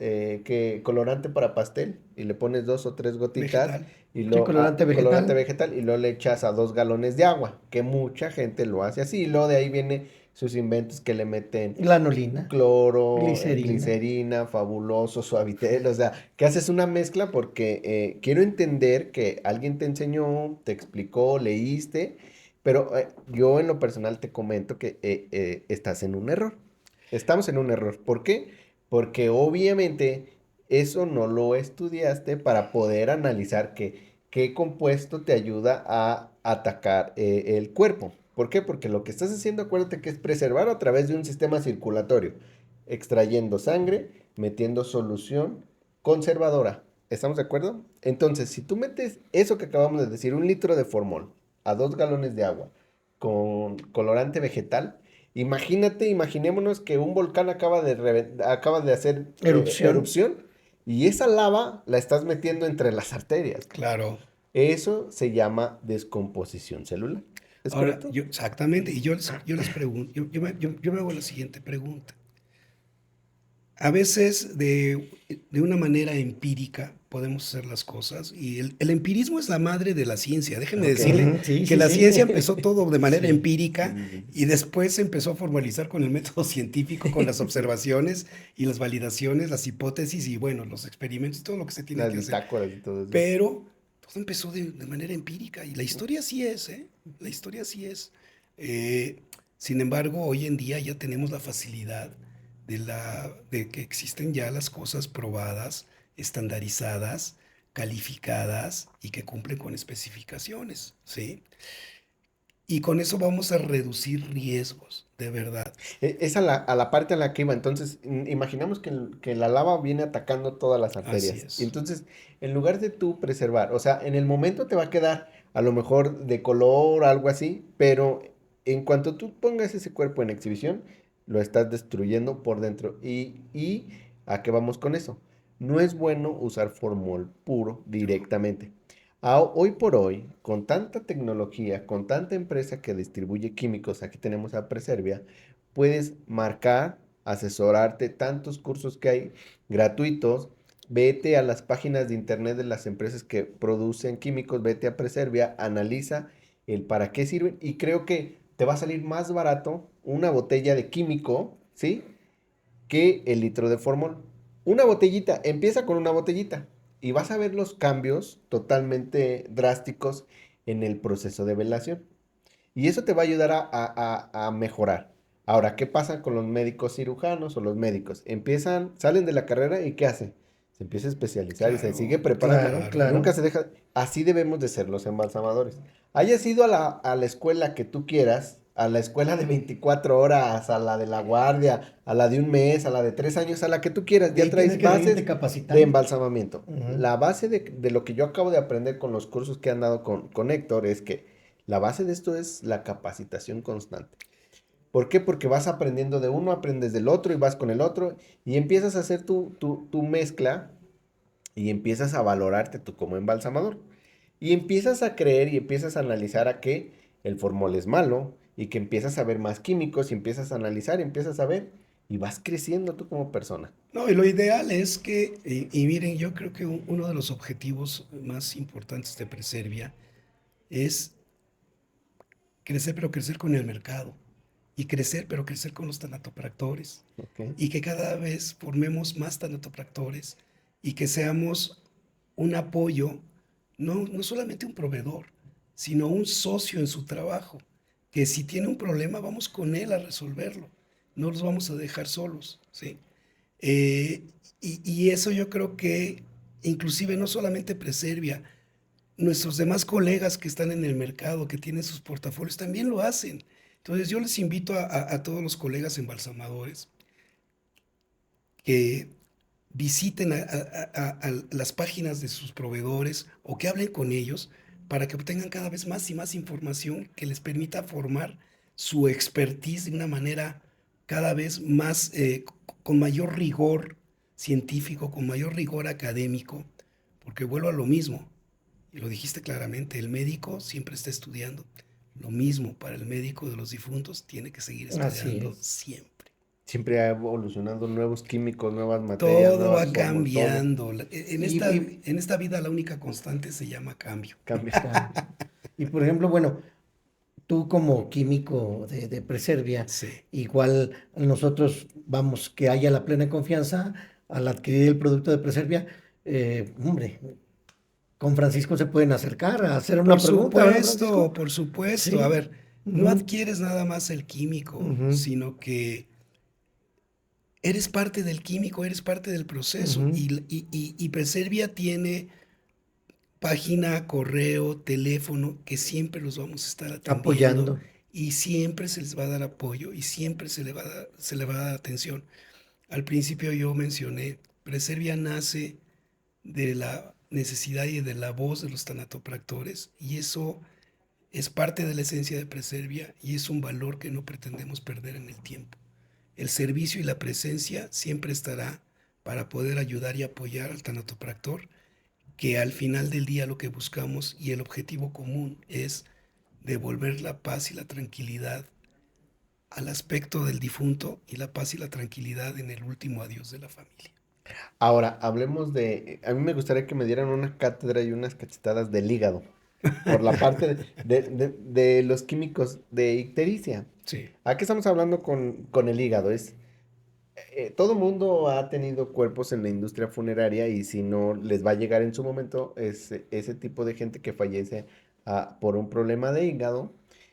colorante para pastel y le pones 2 o 3 gotitas Vegetal. y Sí, colorante colorante vegetal. vegetal y luego le echas a 2 galones de agua, que mucha gente lo hace así y luego de ahí viene sus inventos que le meten Lanolina, cloro, glicerina. glicerina, fabuloso, suavitel, o sea, que haces una mezcla porque quiero entender que alguien te enseñó, te explicó, leíste, pero yo en lo personal te comento que estás en un error. Estamos en un error. ¿Por qué? Porque obviamente eso no lo estudiaste para poder analizar qué compuesto te ayuda a atacar el cuerpo. ¿Por qué? Porque lo que estás haciendo, acuérdate que es preservar a través de un sistema circulatorio, extrayendo sangre, metiendo solución conservadora. ¿Estamos de acuerdo? Entonces, si tú metes eso que acabamos de decir, 1 litro de formol a 2 galones de agua con colorante vegetal, imaginémonos que un volcán acaba de hacer Erupción. erupción y esa lava la estás metiendo entre las arterias. Claro. Eso se llama descomposición celular. ¿Es Ahora, correcto? exactamente, y yo les pregunto, yo me hago la siguiente pregunta. A veces de una manera empírica podemos hacer las cosas y el empirismo es la madre de la ciencia. Déjenme Ok. decirle Ujú, sí, que sí, la sí. ciencia empezó todo de manera Sí. empírica y después se empezó a formalizar con el método científico, con las observaciones y las validaciones, las hipótesis y bueno, los experimentos, todo lo que se tiene Las que hacer. bitácoras y todo eso. Pero todo empezó de manera empírica y la historia sí es, ¿eh? La historia sí es. Eh, Sin embargo, hoy en día ya tenemos la facilidad de que existen ya las cosas probadas, estandarizadas, calificadas y que cumplen con especificaciones, ¿sí? Y con eso vamos a reducir riesgos, de verdad. Es a la parte a la que iba. Entonces, imaginamos que la lava viene atacando todas las Así arterias. Y es. entonces, en lugar de tú preservar, o sea, en el momento te va a quedar a lo mejor de color, algo así, pero en cuanto tú pongas ese cuerpo en exhibición, lo estás destruyendo por dentro. ¿Y a qué vamos con eso? No es bueno usar formol puro directamente. Hoy por hoy, con tanta tecnología, con tanta empresa que distribuye químicos, aquí tenemos a Preservia, puedes marcar, asesorarte, tantos cursos que hay gratuitos. Vete a las páginas de internet de las empresas que producen químicos, vete a Preservia, analiza el para qué sirven y creo que te va a salir más barato una botella de químico, ¿sí? Que el litro de formol. Una botellita, empieza con una botellita y vas a ver los cambios totalmente drásticos en el proceso de velación. Y eso te va a ayudar a mejorar. Ahora, ¿qué pasa con los médicos cirujanos o los médicos? Salen de la carrera y ¿qué hacen? Se empieza a especializar y se Claro, sigue preparando. Claro, claro. Nunca claro. se deja. Así debemos de ser los embalsamadores. Hayas ido a la escuela que tú quieras, a la escuela de 24 horas, a la de la guardia, a la de un mes, a la de 3 años, a la que tú quieras, De ya ahí tienes traes que seguirte bases de capacitando. embalsamamiento. Ujú. La base de lo que yo acabo de aprender con los cursos que han dado con Héctor es que la base de esto es la capacitación constante. ¿Por qué? Porque vas aprendiendo de uno, aprendes del otro y vas con el otro y empiezas a hacer tu mezcla y empiezas a valorarte tú como embalsamador. Y empiezas a creer y empiezas a analizar a qué el formol es malo y que empiezas a ver más químicos y empiezas a analizar, y empiezas a ver y vas creciendo tú como persona. No, y lo ideal es que, y miren, yo creo que uno de los objetivos más importantes de Preservia es crecer, pero crecer con el mercado. Y crecer, pero crecer con los tanatopractores. ¿Ok? Y que cada vez formemos más tanatopractores y que seamos un apoyo, no solamente un proveedor, sino un socio en su trabajo. Que si tiene un problema, vamos con él a resolverlo. No los vamos a dejar solos, ¿sí? Eh, y eso yo creo que inclusive no solamente Preservia, nuestros demás colegas que están en el mercado, que tienen sus portafolios, también lo hacen. Entonces yo les invito a todos los colegas embalsamadores que visiten a las páginas de sus proveedores o que hablen con ellos para que obtengan cada vez más y más información que les permita formar su expertise de una manera cada vez más, con mayor rigor científico, con mayor rigor académico, porque vuelvo a lo mismo, y lo dijiste claramente, el médico siempre está estudiando. Lo mismo para el médico de los difuntos, tiene que seguir Así estudiando es. siempre. Siempre va evolucionando nuevos químicos, nuevas materias, Todo nuevas va formas, todo cambiando. Y, y En esta vida la única constante se llama cambio. cambia. cambio. Y por ejemplo, bueno, tú como químico de Preservia, Sí. igual nosotros vamos, que haya la plena confianza al adquirir el producto de Preservia, hombre, con Francisco se pueden acercar a hacer una pregunta, ¿verdad, Francisco? Por supuesto. A Sí. ver, no Ujú, adquieres nada más el químico, ujú, sino que eres parte del químico, eres parte del proceso. ujú. Y Preservia tiene página, correo, teléfono, que siempre los vamos a estar atendiendo Apoyando. y siempre se les va a dar apoyo y siempre se le va a dar atención. Al principio yo mencioné, Preservia nace de la necesidad y de la voz de los tanatopractores y eso es parte de la esencia de Preservia y es un valor que no pretendemos perder en el tiempo. El servicio y la presencia siempre estará para poder ayudar y apoyar al tanatopractor, que al final del día lo que buscamos y el objetivo común es devolver la paz y la tranquilidad al aspecto del difunto y la paz y la tranquilidad en el último adiós de la familia. Ahora, hablemos de, a mí me gustaría que me dieran una cátedra y unas cachetadas del hígado, por la parte de los químicos de ictericia. Sí, Aquí estamos hablando con el hígado, todo mundo ha tenido cuerpos en la industria funeraria y si no les va a llegar en su momento es ese tipo de gente que fallece por un problema de hígado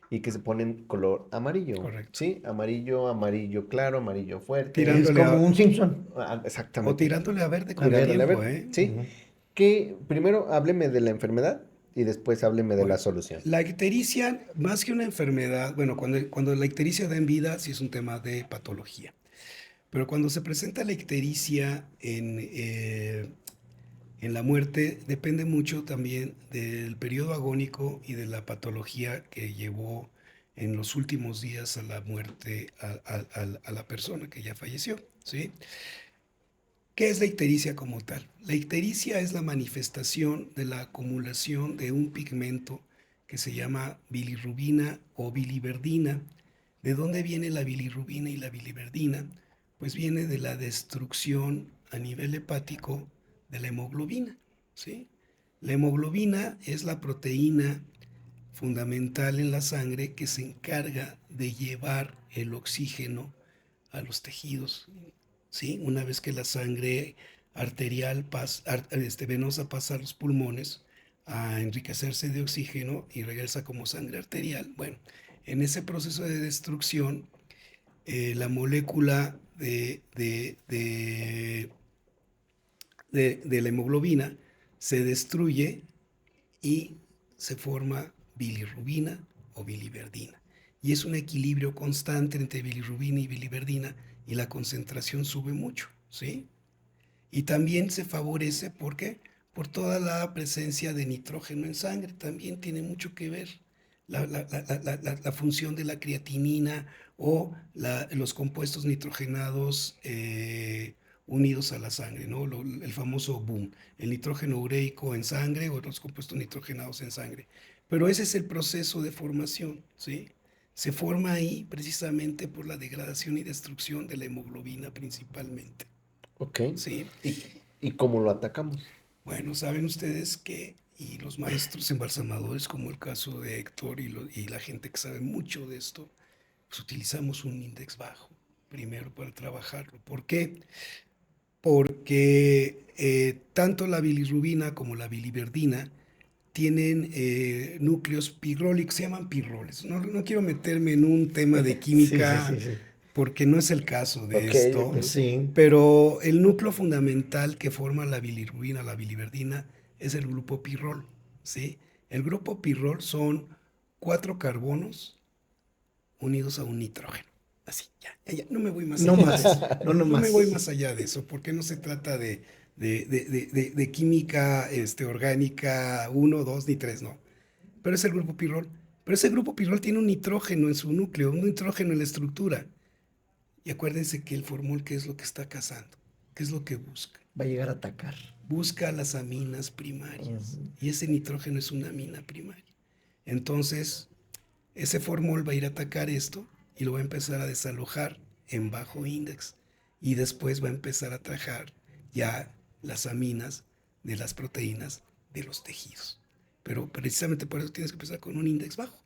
y que se ponen color amarillo, correcto. ¿sí? Amarillo, amarillo claro, amarillo fuerte. Es Tirándole como a, un Simpson. o Exactamente. tirándole a verde A con el ver. Tirándole a tiempo, ver, ¿eh? ¿sí? Ujú. Que primero hábleme de la enfermedad y después hábleme de la Bueno, solución. la ictericia, más que una enfermedad, bueno, cuando la ictericia da en vida, sí es un tema de patología. Pero cuando se presenta la ictericia en la muerte, depende mucho también del periodo agónico y de la patología que llevó en los últimos días a la muerte a la persona que ya falleció, ¿sí? ¿Qué es la ictericia como tal? La ictericia es la manifestación de la acumulación de un pigmento que se llama bilirrubina o biliverdina. ¿De dónde viene la bilirrubina y la biliverdina? Pues viene de la destrucción a nivel hepático de la hemoglobina, ¿sí? La hemoglobina es la proteína fundamental en la sangre que se encarga de llevar el oxígeno a los tejidos, ¿sí? Una vez que la sangre arterial venosa pasa a los pulmones a enriquecerse de oxígeno y regresa como sangre arterial. Bueno, en ese proceso de destrucción, la molécula de la hemoglobina se destruye y se forma bilirrubina o biliverdina. Y es un equilibrio constante entre bilirrubina y biliverdina y la concentración sube mucho, ¿sí? Y también se favorece, ¿por qué? Por toda la presencia de nitrógeno en sangre, también tiene mucho que ver la función de la creatinina o los compuestos nitrogenados unidos a la sangre, ¿no? El famoso boom, el nitrógeno ureico en sangre o los compuestos nitrogenados en sangre. Pero ese es el proceso de formación, ¿sí? Se forma ahí precisamente por la degradación y destrucción de la hemoglobina principalmente, Ok. ¿sí? ¿Y, y cómo lo atacamos? Bueno, saben ustedes que, y los maestros embalsamadores, como el caso de Héctor y la gente que sabe mucho de esto, pues utilizamos un índice bajo, primero para trabajarlo. ¿Por qué? Porque tanto la bilirrubina como la biliverdina tienen núcleos pirrólicos, se llaman pirroles. No quiero meterme en un tema de Sí, sí, sí, química sí. porque no es el caso de Ok, esto, ok. Sí. pero el núcleo fundamental que forma la bilirrubina, la biliverdina, es el grupo pirrol, ¿sí? El grupo pirrol son 4 carbonos unidos a un nitrógeno. Así, ya, no me voy más No allá de más, eso. no No me voy más. más allá de eso, porque no se trata de química orgánica 1, 2 ni 3, no. Pero es el grupo pirrol. Pero ese grupo pirrol tiene un nitrógeno en su núcleo, un nitrógeno en la estructura. Y acuérdense que el formol, ¿qué es lo que está cazando? ¿Qué es lo que busca? Va a llegar a atacar. Busca las aminas primarias. Ujú. Y ese nitrógeno es una amina primaria. Entonces, ese formol va a ir a atacar esto y lo va a empezar a desalojar en bajo índice y después va a empezar a trabajar ya las aminas de las proteínas de los tejidos. Pero precisamente por eso tienes que empezar con un índice bajo.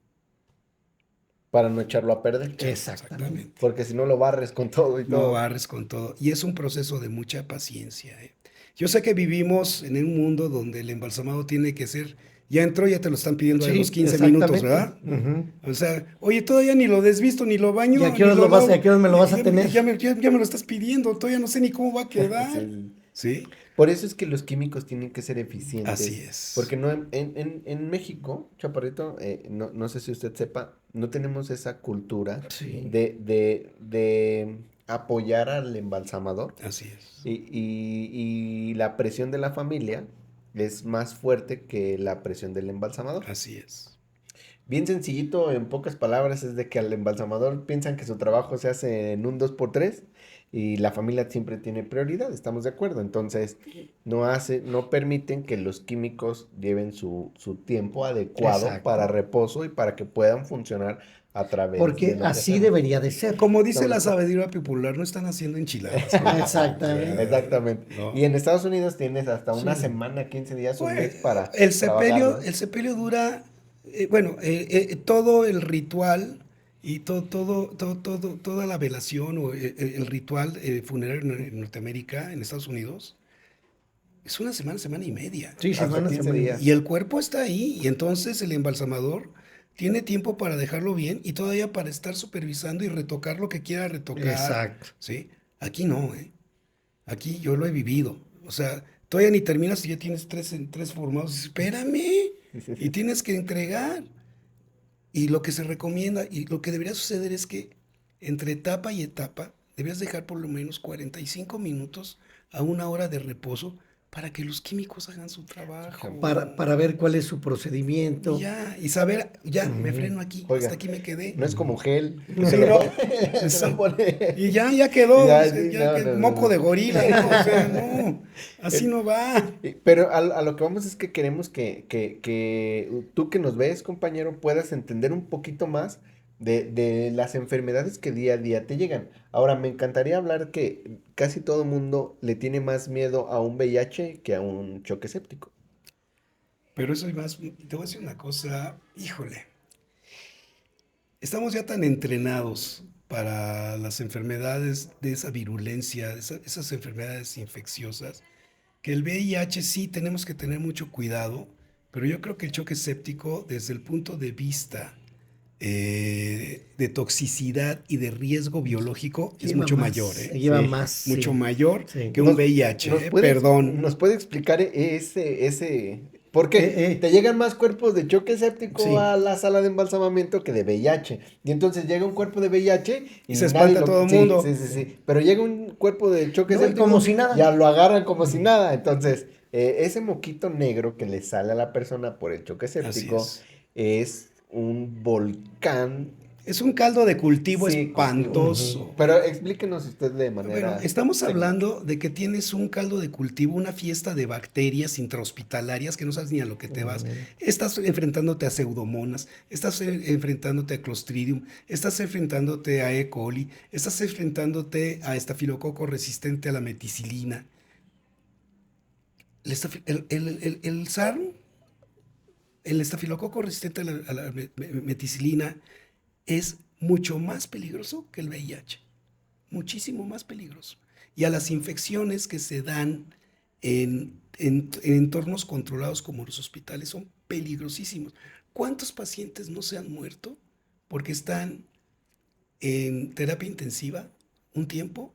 Para no echarlo a perder. Exactamente. Porque si no lo barres con todo y No todo. barres con todo. Y es un proceso de mucha paciencia, ¿eh? Yo sé que vivimos en un mundo donde el embalsamado tiene que ser, ya entró, ya te lo están pidiendo a Sí, los 15 minutos, exactamente. ¿verdad? Ujú. O sea, oye, todavía ni lo desvisto, ni lo baño, ¿Y a qué ni horas lo lo vas- lavo. a qué horas me lo vas a tener? Ya me lo estás pidiendo, todavía no sé ni cómo va a quedar. Sí. ¿Sí? Por eso es que los químicos tienen que ser Así eficientes. es. Porque no en México, Chaparrito, no sé si usted sepa, no tenemos esa cultura Sí. de apoyar al embalsamador. Así es. Y la presión de la familia es más fuerte que la presión del embalsamador. Así es. Bien sencillito, en pocas palabras, es de que al embalsamador piensan que su trabajo se hace en un 2x3 y la familia siempre tiene prioridad, estamos de acuerdo. Entonces, no permiten que los químicos lleven su tiempo adecuado Exacto. para reposo y para que puedan funcionar a través de Porque lo que así hacemos. debería de ser. Como dice Estamos la de acuerdo. sabiduría popular, no están haciendo enchiladas. Exactamente. Exactamente. No. Y en Estados Unidos tienes hasta una Sí. semana, 15 días, un Pues, mes para el sepelio, trabajarlo. el sepelio dura, todo el ritual y toda la velación o el ritual funerario en Norteamérica, en Estados Unidos, es una semana, semana y media. Sí, Hasta semana, 15 semana. días. Y el cuerpo está ahí, y entonces el embalsamador tiene tiempo para dejarlo bien y todavía para estar supervisando y retocar lo que quiera retocar. Exacto. ¿Sí? Aquí no, ¿eh? Aquí yo lo he vivido. O sea, todavía ni terminas y ya tienes tres formados. Espérame. Sí, sí, Y sí. tienes que entregar. Y lo que se recomienda y lo que debería suceder es que entre etapa y etapa debías dejar por lo menos 45 minutos a una hora de reposo para que los químicos hagan su trabajo. Para ver cuál es su Y procedimiento. ya, y saber, ya, me Ujú. freno aquí, Oiga, hasta aquí me quedé. No es como gel. que Sí, se lo no. pone- se lo pone. Y ya quedó, Ya, o sea, sí, ya no, que no, no, moco no. de gorila, ¿no? O sea, no, así no va. Pero a lo que vamos es que queremos que tú que nos ves, compañero, puedas entender un poquito más de las enfermedades que día a día te llegan. Ahora, me encantaría hablar que casi todo mundo le tiene más miedo a un VIH que a un choque séptico. Pero eso es más, te voy a decir una cosa, híjole, estamos ya tan entrenados para las enfermedades de esa virulencia, esas enfermedades infecciosas, que el VIH sí tenemos que tener mucho cuidado, pero yo creo que el choque séptico, desde el punto de vista de toxicidad y de riesgo biológico, es mucho mayor, ¿eh? Lleva Sí. más. Mucho Sí. mayor Sí. que un VIH, ¿eh? Perdón. ¿Nos puede explicar ese? ¿Por qué? Eh, eh. Te llegan más cuerpos de choque séptico Sí. a la sala de embalsamamiento que de VIH. Y entonces llega un cuerpo de VIH Y se nadie espanta todo el sí, mundo. sí. Pero llega un cuerpo de choque No, y séptico como si nada. ya lo agarran como si nada. Entonces, ese moquito negro que le sale a la persona por el choque séptico Así es un volcán. es un caldo de cultivo Sí, espantoso. Pero explíquenos usted de Bueno, manera estamos técnica. hablando de que tienes un caldo de cultivo, una fiesta de bacterias intrahospitalarias que no sabes ni a lo que te vas. Estás enfrentándote a pseudomonas, estás enfrentándote a Clostridium, estás enfrentándote a E. coli, estás enfrentándote a estafilococo resistente a la meticilina. El SARM, el estafilococo resistente a la meticilina, es mucho más peligroso que el VIH. Muchísimo más peligroso. Y a las infecciones que se dan en entornos controlados como los hospitales son peligrosísimos. ¿Cuántos pacientes no se han muerto porque están en terapia intensiva un tiempo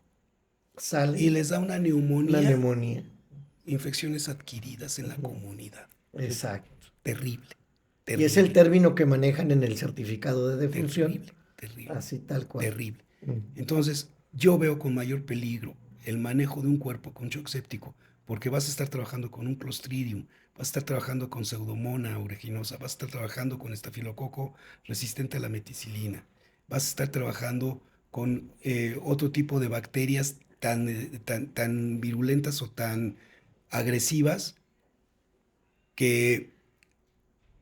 Sale y les da una neumonía, una neumonía. infecciones adquiridas en la comunidad? Exacto. Terrible, Y es el término que manejan en el certificado de defunción. terrible, Así tal cual. terrible. Mm. Entonces, yo veo con mayor peligro el manejo de un cuerpo con shock séptico, porque vas a estar trabajando con un Clostridium, vas a estar trabajando con Pseudomonas aeruginosa, vas a estar trabajando con estafilococo resistente a la meticilina, vas a estar trabajando con otro tipo de bacterias tan virulentas o tan agresivas que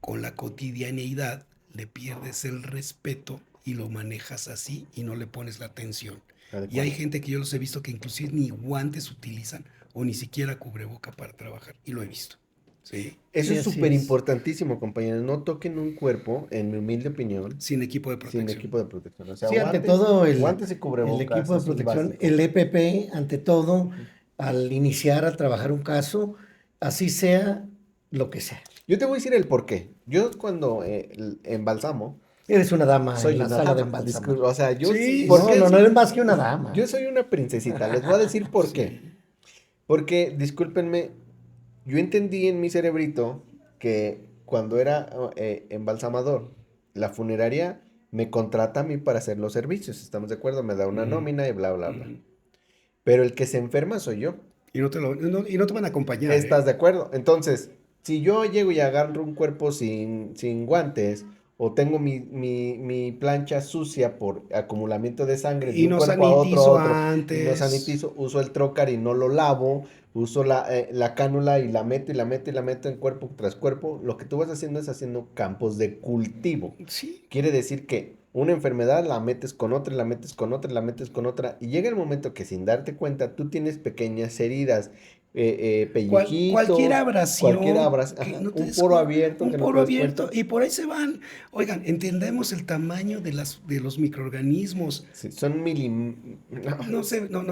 con la cotidianeidad le pierdes el respeto y lo manejas así y no le pones la atención. Y Adecuado. hay gente que yo los he visto que inclusive ni guantes utilizan o ni siquiera cubreboca para trabajar. Y lo he visto. Sí. Eso Sí, es así súper es. importantísimo, compañeros. No toquen un cuerpo, en mi humilde opinión, Sin equipo de sin protección. equipo de protección. O sea, Sí, ante guantes, todo guantes y el cubrebocas equipo de es un protección, básico. el EPP, ante todo, al iniciar a trabajar un caso, así sea lo que sea. Yo te voy a decir el por qué. Yo cuando embalsamo, Eres una dama soy en la una sala de dama. embálsamo. O sea, yo Sí, ¿por No, qué no, no soy- eres más que una dama. Yo soy una princesita. Les voy a decir por qué. Sí. Porque, discúlpenme, yo entendí en mi cerebrito que cuando era embalsamador, la funeraria me contrata a mí para hacer los servicios. ¿Estamos de acuerdo? Me da una Ujú. nómina y bla, bla, bla. Ujú. Pero el que se enferma soy yo. Y no te van a acompañar. ¿Estás de acuerdo? Entonces, si yo llego y agarro un cuerpo sin guantes, o tengo mi plancha sucia por acumulamiento de sangre de Y un no cuerpo a sanitizo otro, y no antes. sanitizo, uso el trocar y no lo lavo, uso la cánula y la meto y la meto y la meto en cuerpo tras cuerpo, lo que tú vas haciendo es haciendo campos de cultivo. Sí. Quiere decir que una enfermedad la metes con otra, la metes con otra, la metes con otra, y llega el momento que sin darte cuenta tú tienes pequeñas heridas, Cualquier pellejitos, cualquier abrasión abrazo, que ajá, no te un des poro abierto un que no te poro des abierto cuenta. y por ahí se van. Oigan, entendemos el tamaño de los microorganismos. Sí, son no, No sé, no,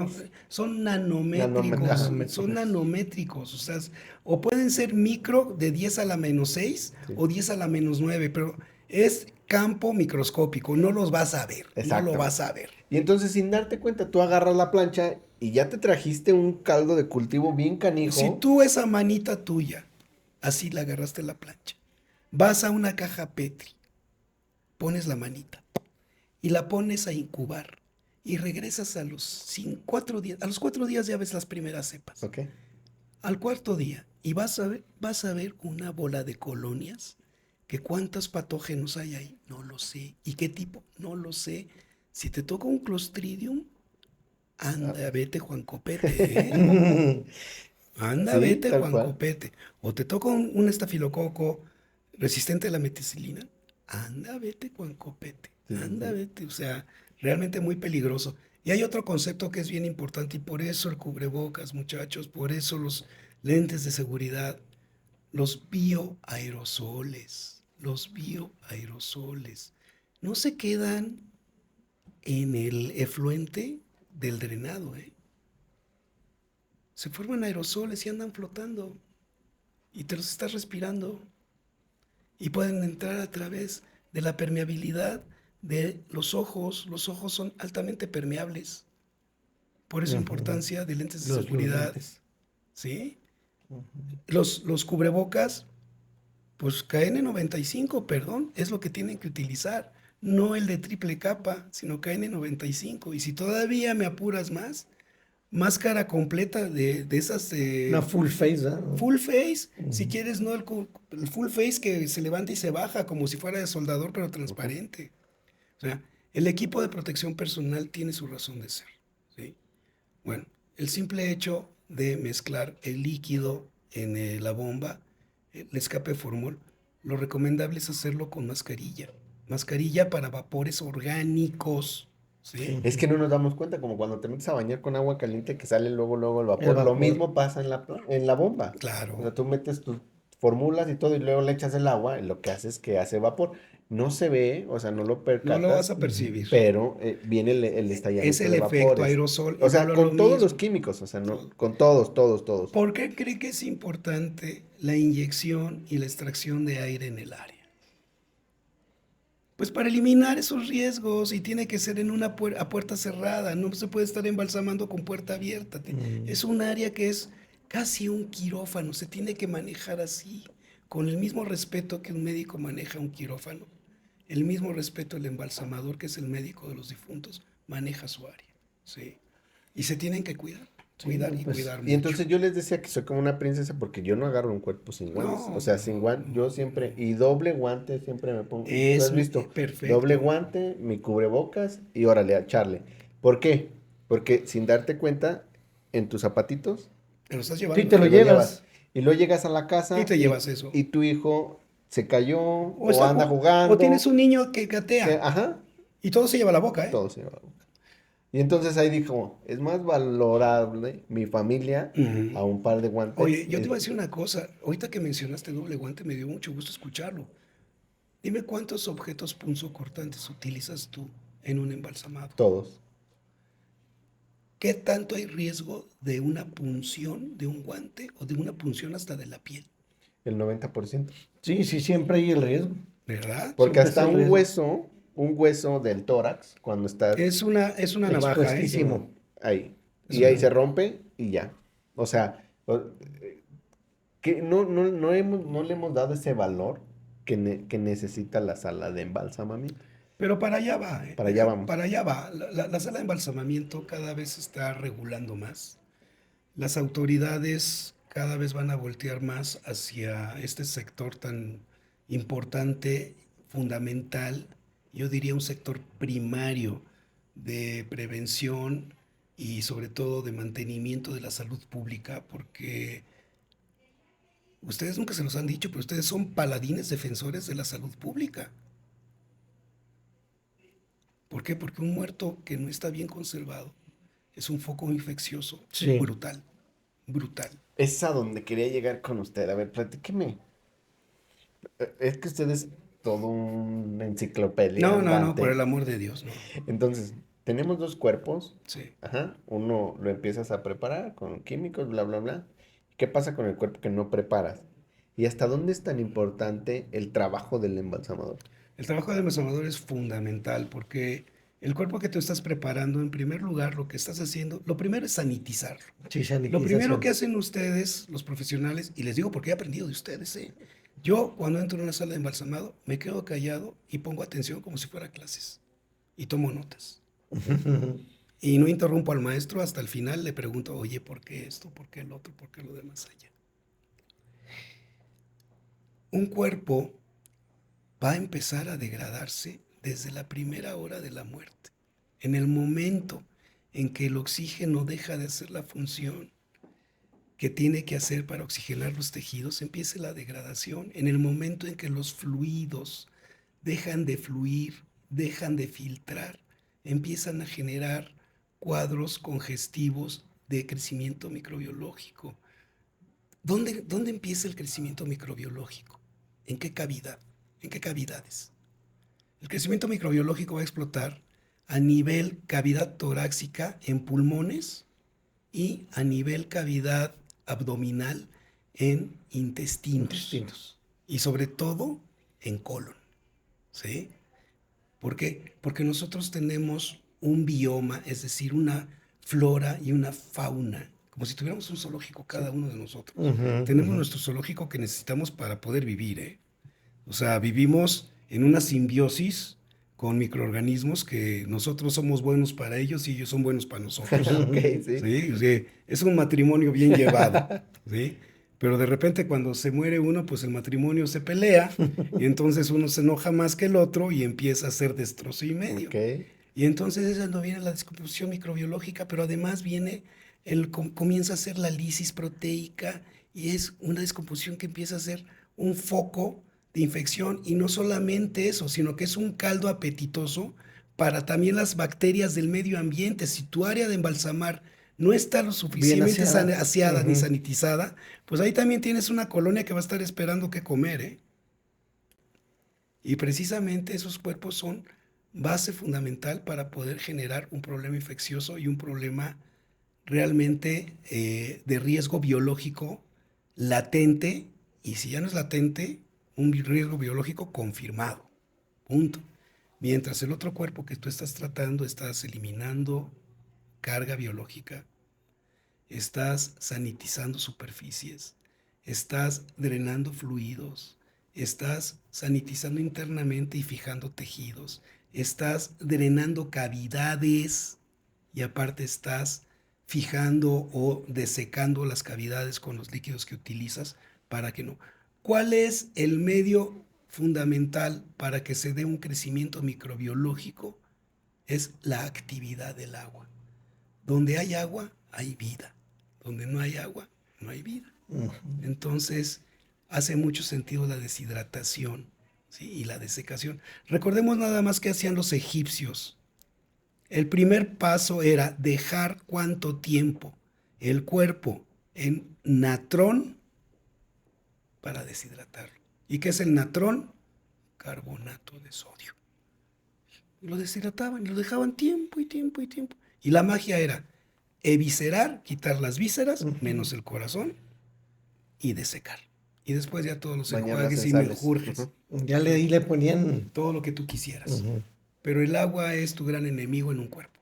son ajá, son nanométricos, o sea, o pueden ser micro de 10 a la menos 6 sí, o 10 a la menos 9, pero es campo microscópico, no los vas a ver, no lo vas exactamente. a ver. Y entonces sin darte cuenta tú agarras la plancha y ya te trajiste un caldo de cultivo bien Si canijo. tú esa manita tuya, así la agarraste la plancha, vas a una caja Petri, pones la manita y la pones a incubar y regresas a los 4 días. A los 4 días ya ves las primeras cepas. Ok. Al cuarto día y vas a ver una bola de colonias que cuántos patógenos hay ahí, no lo sé. ¿Y qué tipo? No lo sé. Si te toca un Clostridium, anda, vete Juan Copete, ¿eh? Anda, Sí, vete tal Juan cual. Copete. O te toca un estafilococo resistente a la meticilina, anda, vete Juan Copete. Sí, sí, Anda, sí. vete. O sea, realmente muy peligroso. Y hay otro concepto que es bien importante y por eso el cubrebocas, muchachos, por eso los lentes de seguridad, los bioaerosoles, los bioaerosoles. No se quedan en el efluente del drenado, ¿eh? Se forman aerosoles y andan flotando y te los estás respirando y pueden entrar a través de la permeabilidad de los ojos. Los ojos son altamente permeables. Por eso Ujú. importancia de lentes de Los seguridad, lentes. ¿sí? Ujú. Los cubrebocas, pues KN95, perdón, es lo que tienen que utilizar. No el de triple capa, sino KN95. Y si todavía me apuras más, máscara completa de esas Una full face, ¿verdad? full face. Si Ujú. quieres, no el full face que se levanta y se baja como si fuera de soldador, pero Ujú. transparente. O sea, el equipo de protección personal tiene su razón de ser, ¿sí? Bueno, el simple hecho de mezclar el líquido en la bomba, el escape formol, lo recomendable es hacerlo con mascarilla. Mascarilla para vapores orgánicos, ¿sí? Es que no nos damos cuenta, como cuando te metes a bañar con agua caliente que sale luego, luego el vapor. El Lo vapor. mismo pasa en la bomba. O Claro. sea, tú metes tus fórmulas y todo y luego le echas el agua y lo que hace es que hace vapor. No se ve, o sea, no lo No lo vas percatas, a percibir. pero viene el Es estallamiento el de efecto vapores. aerosol y O sea, vuelvo a lo con todos los mismo. químicos, o sea, no, Todo. con todos, todos, todos. ¿Por qué cree que es importante la inyección y la extracción de aire en el área? Pues para eliminar esos riesgos y tiene que ser en una a puerta cerrada, no se puede estar embalsamando con puerta abierta. Es un área que es casi un quirófano, se tiene que manejar así, con el mismo respeto que un médico maneja un quirófano, el mismo respeto el embalsamador, que es el médico de los difuntos, maneja su área, ¿sí? Y se tienen que cuidar, Sí, cuidar no, y pues, cuidar Y mucho. entonces yo les decía que soy como una princesa porque yo no agarro un cuerpo sin guantes. No, O sea, sin guantes, yo siempre, y doble guante siempre me pongo. Tú has visto, perfecto. doble guante, mi cubrebocas y órale, a echarle. ¿Por qué? Porque sin darte cuenta, en tus zapatitos Te lo estás Sí, llevando, te lo te ¿eh? lo llevas. llevas. Y luego llegas a la Y casa te llevas eso. y tu hijo se cayó O, o anda o tienes jugando. un niño que gatea Ajá. Y todo se lleva a la boca, ¿eh? Todo se lleva a la boca. Y entonces ahí dijo, es más valorable mi familia Ujú. a un par de guantes. Oye, yo te voy a decir una cosa. Ahorita que mencionaste doble guante, me dio mucho gusto escucharlo. Dime cuántos objetos punzocortantes utilizas tú en un embalsamado. Todos. ¿Qué tanto hay riesgo de una punción de un guante o de una punción hasta de la piel? El 90%. Sí, sí, siempre hay el riesgo. ¿Verdad? Porque Siempre hasta está el riesgo. un hueso del tórax, cuando está Es una navaja, ¿eh? Expuestísimo. ahí, Es y ahí una- se rompe y ya. O sea, que no le hemos dado ese valor que necesita la sala de embalsamamiento. Pero para allá va, ¿eh? Para allá vamos. Para allá va. La sala de embalsamamiento cada vez se está regulando más. Las autoridades cada vez van a voltear más hacia este sector tan importante, fundamental, yo diría un sector primario de prevención y sobre todo de mantenimiento de la salud pública, porque ustedes nunca se los han dicho, pero ustedes son paladines defensores de la salud pública. ¿Por qué? Porque un muerto que no está bien conservado es un foco infeccioso Sí. brutal, brutal. Es a donde quería llegar con usted. A ver, platíqueme. Es que usted es todo un enciclopedia No, por andante. el amor de Dios, no. Entonces, tenemos dos cuerpos. Sí. Ajá. Uno lo empiezas a preparar con químicos, bla, bla, bla. ¿Qué pasa con el cuerpo que no preparas? ¿Y hasta dónde es tan importante el trabajo del embalsamador? El trabajo del embalsamador es fundamental porque el cuerpo que tú estás preparando, en primer lugar, lo que estás haciendo, lo primero es sanitizarlo. Sí, Lo sanitización. primero que hacen ustedes, los profesionales, y les digo porque he aprendido de ustedes, ¿eh? Yo cuando entro en una sala de embalsamado me quedo callado y pongo atención como si fuera clases y tomo notas. Y no interrumpo al maestro hasta el final, le pregunto, oye, ¿por qué esto? ¿Por qué el otro? ¿Por qué lo demás allá? Un cuerpo va a empezar a degradarse desde la primera hora de la muerte. En el momento en que el oxígeno deja de hacer la función que tiene que hacer para oxigenar los tejidos, empieza la degradación. En el momento en que los fluidos dejan de fluir, dejan de filtrar, empiezan a generar cuadros congestivos de crecimiento microbiológico. ¿Dónde empieza el crecimiento microbiológico? ¿En qué cavidad? ¿En qué cavidades? El crecimiento microbiológico va a explotar a nivel cavidad torácica en pulmones y a nivel cavidad abdominal en intestinos. Y sobre todo en colon. ¿Sí? ¿Por qué? Porque nosotros tenemos un bioma, es decir, una flora y una fauna, como si tuviéramos un zoológico cada uno de nosotros. Tenemos nuestro zoológico que necesitamos para poder vivir, ¿eh? O sea, vivimos en una simbiosis con microorganismos que nosotros somos buenos para ellos y ellos son buenos para nosotros. Ok, sí. ¿Sí? O sea, es un matrimonio bien llevado, ¿sí? Pero de repente cuando se muere uno, pues el matrimonio se pelea y entonces uno se enoja más que el otro y empieza a hacer destrozo y medio. Ok. Y entonces es cuando viene la descomposición microbiológica, pero además viene comienza a ser la lisis proteica y es una descomposición que empieza a ser un foco de infección y no solamente eso, sino que es un caldo apetitoso para también las bacterias del medio ambiente. Si tu área de embalsamar no está lo suficientemente aseada ni sanitizada, pues ahí también tienes una colonia que va a estar esperando qué comer, ¿eh? Y precisamente esos cuerpos son base fundamental para poder generar un problema infeccioso y un problema realmente de riesgo biológico latente, y si ya no es latente, un riesgo biológico confirmado. Punto. Mientras el otro cuerpo que tú estás tratando, estás eliminando carga biológica, estás sanitizando superficies, estás drenando fluidos, estás sanitizando internamente y fijando tejidos, estás drenando cavidades y aparte estás fijando o desecando las cavidades con los líquidos que utilizas para que no. ¿Cuál es el medio fundamental para que se dé un crecimiento microbiológico? Es la actividad del agua. Donde hay agua, hay vida. Donde no hay agua, no hay vida. Entonces, hace mucho sentido la deshidratación ¿sí? Y la desecación. Recordemos nada más que hacían los egipcios. El primer paso era dejar cuánto tiempo el cuerpo en natrón para deshidratarlo. ¿Y qué es el natrón? Carbonato de sodio. Y lo deshidrataban y lo dejaban tiempo y tiempo y tiempo. Y la magia era eviscerar, quitar las vísceras, menos el corazón, y desecar. Y después ya todos los Bañarlas enjuagues en y sales. menjurjes, Ya le ponían. todo lo que tú quisieras. Ujú. Pero el agua es tu gran enemigo en un cuerpo.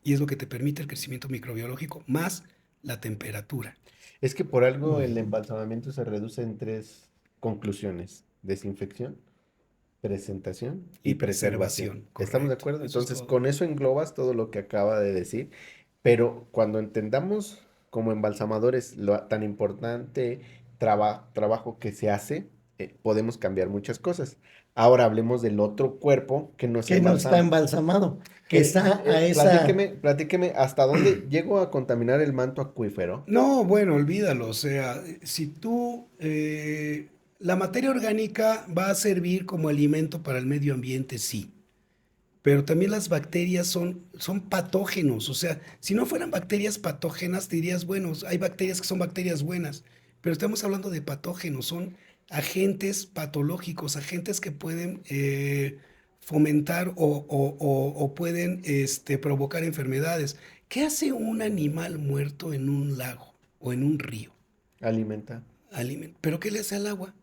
Y es lo que te permite el crecimiento microbiológico, más la temperatura. Es que por algo el embalsamamiento se reduce en 3 conclusiones: desinfección, presentación y Y preservación. preservación, ¿Estamos de correcto. acuerdo? Eso es Entonces, todo. con eso englobas todo lo que acaba de decir, pero cuando entendamos como embalsamadores lo tan importante trabajo que se hace, podemos cambiar muchas cosas. Ahora hablemos del otro cuerpo que no se Que no está embalsama. embalsamado, que está a esa. Platíqueme, ¿hasta dónde llego a contaminar el manto acuífero? No, bueno, olvídalo. O sea, si tú, la materia orgánica va a servir como alimento para el medio ambiente, sí. Pero también las bacterias son patógenos. O sea, si no fueran bacterias patógenas, dirías, bueno, hay bacterias que son bacterias buenas. Pero estamos hablando de patógenos, son agentes patológicos, agentes que pueden fomentar o pueden provocar enfermedades. ¿Qué hace un animal muerto en un lago o en un río? Alimenta, ¿Pero qué le hace al agua?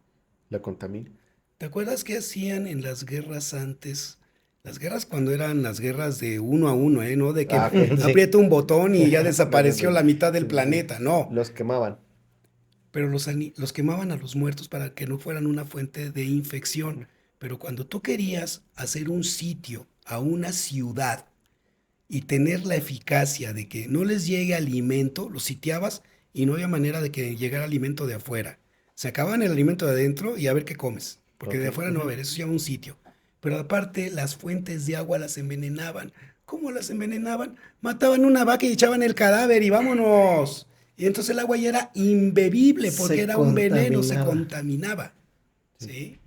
la contamina. ¿Te acuerdas qué hacían en las guerras antes? Las guerras cuando eran las guerras de uno a uno, ¿eh? No de que Ok, sí. aprieta un botón y ya desapareció la mitad Sí, del sí, sí. planeta, no. Los quemaban. Pero los quemaban a los muertos para que no fueran una fuente de infección. Pero cuando tú querías hacer un sitio a una ciudad y tener la eficacia de que no les llegue alimento, los sitiabas y no había manera de que llegara alimento de afuera. Se acababan el alimento de adentro y a ver qué comes, porque de Ok. afuera no va a haber, eso se llama un sitio. Pero aparte, las fuentes de agua las envenenaban. ¿Cómo las envenenaban? Mataban una vaca y echaban el cadáver y vámonos. Y entonces el agua ya era imbebible porque Se era un veneno, se contaminaba. contaminaba. ¿Sí?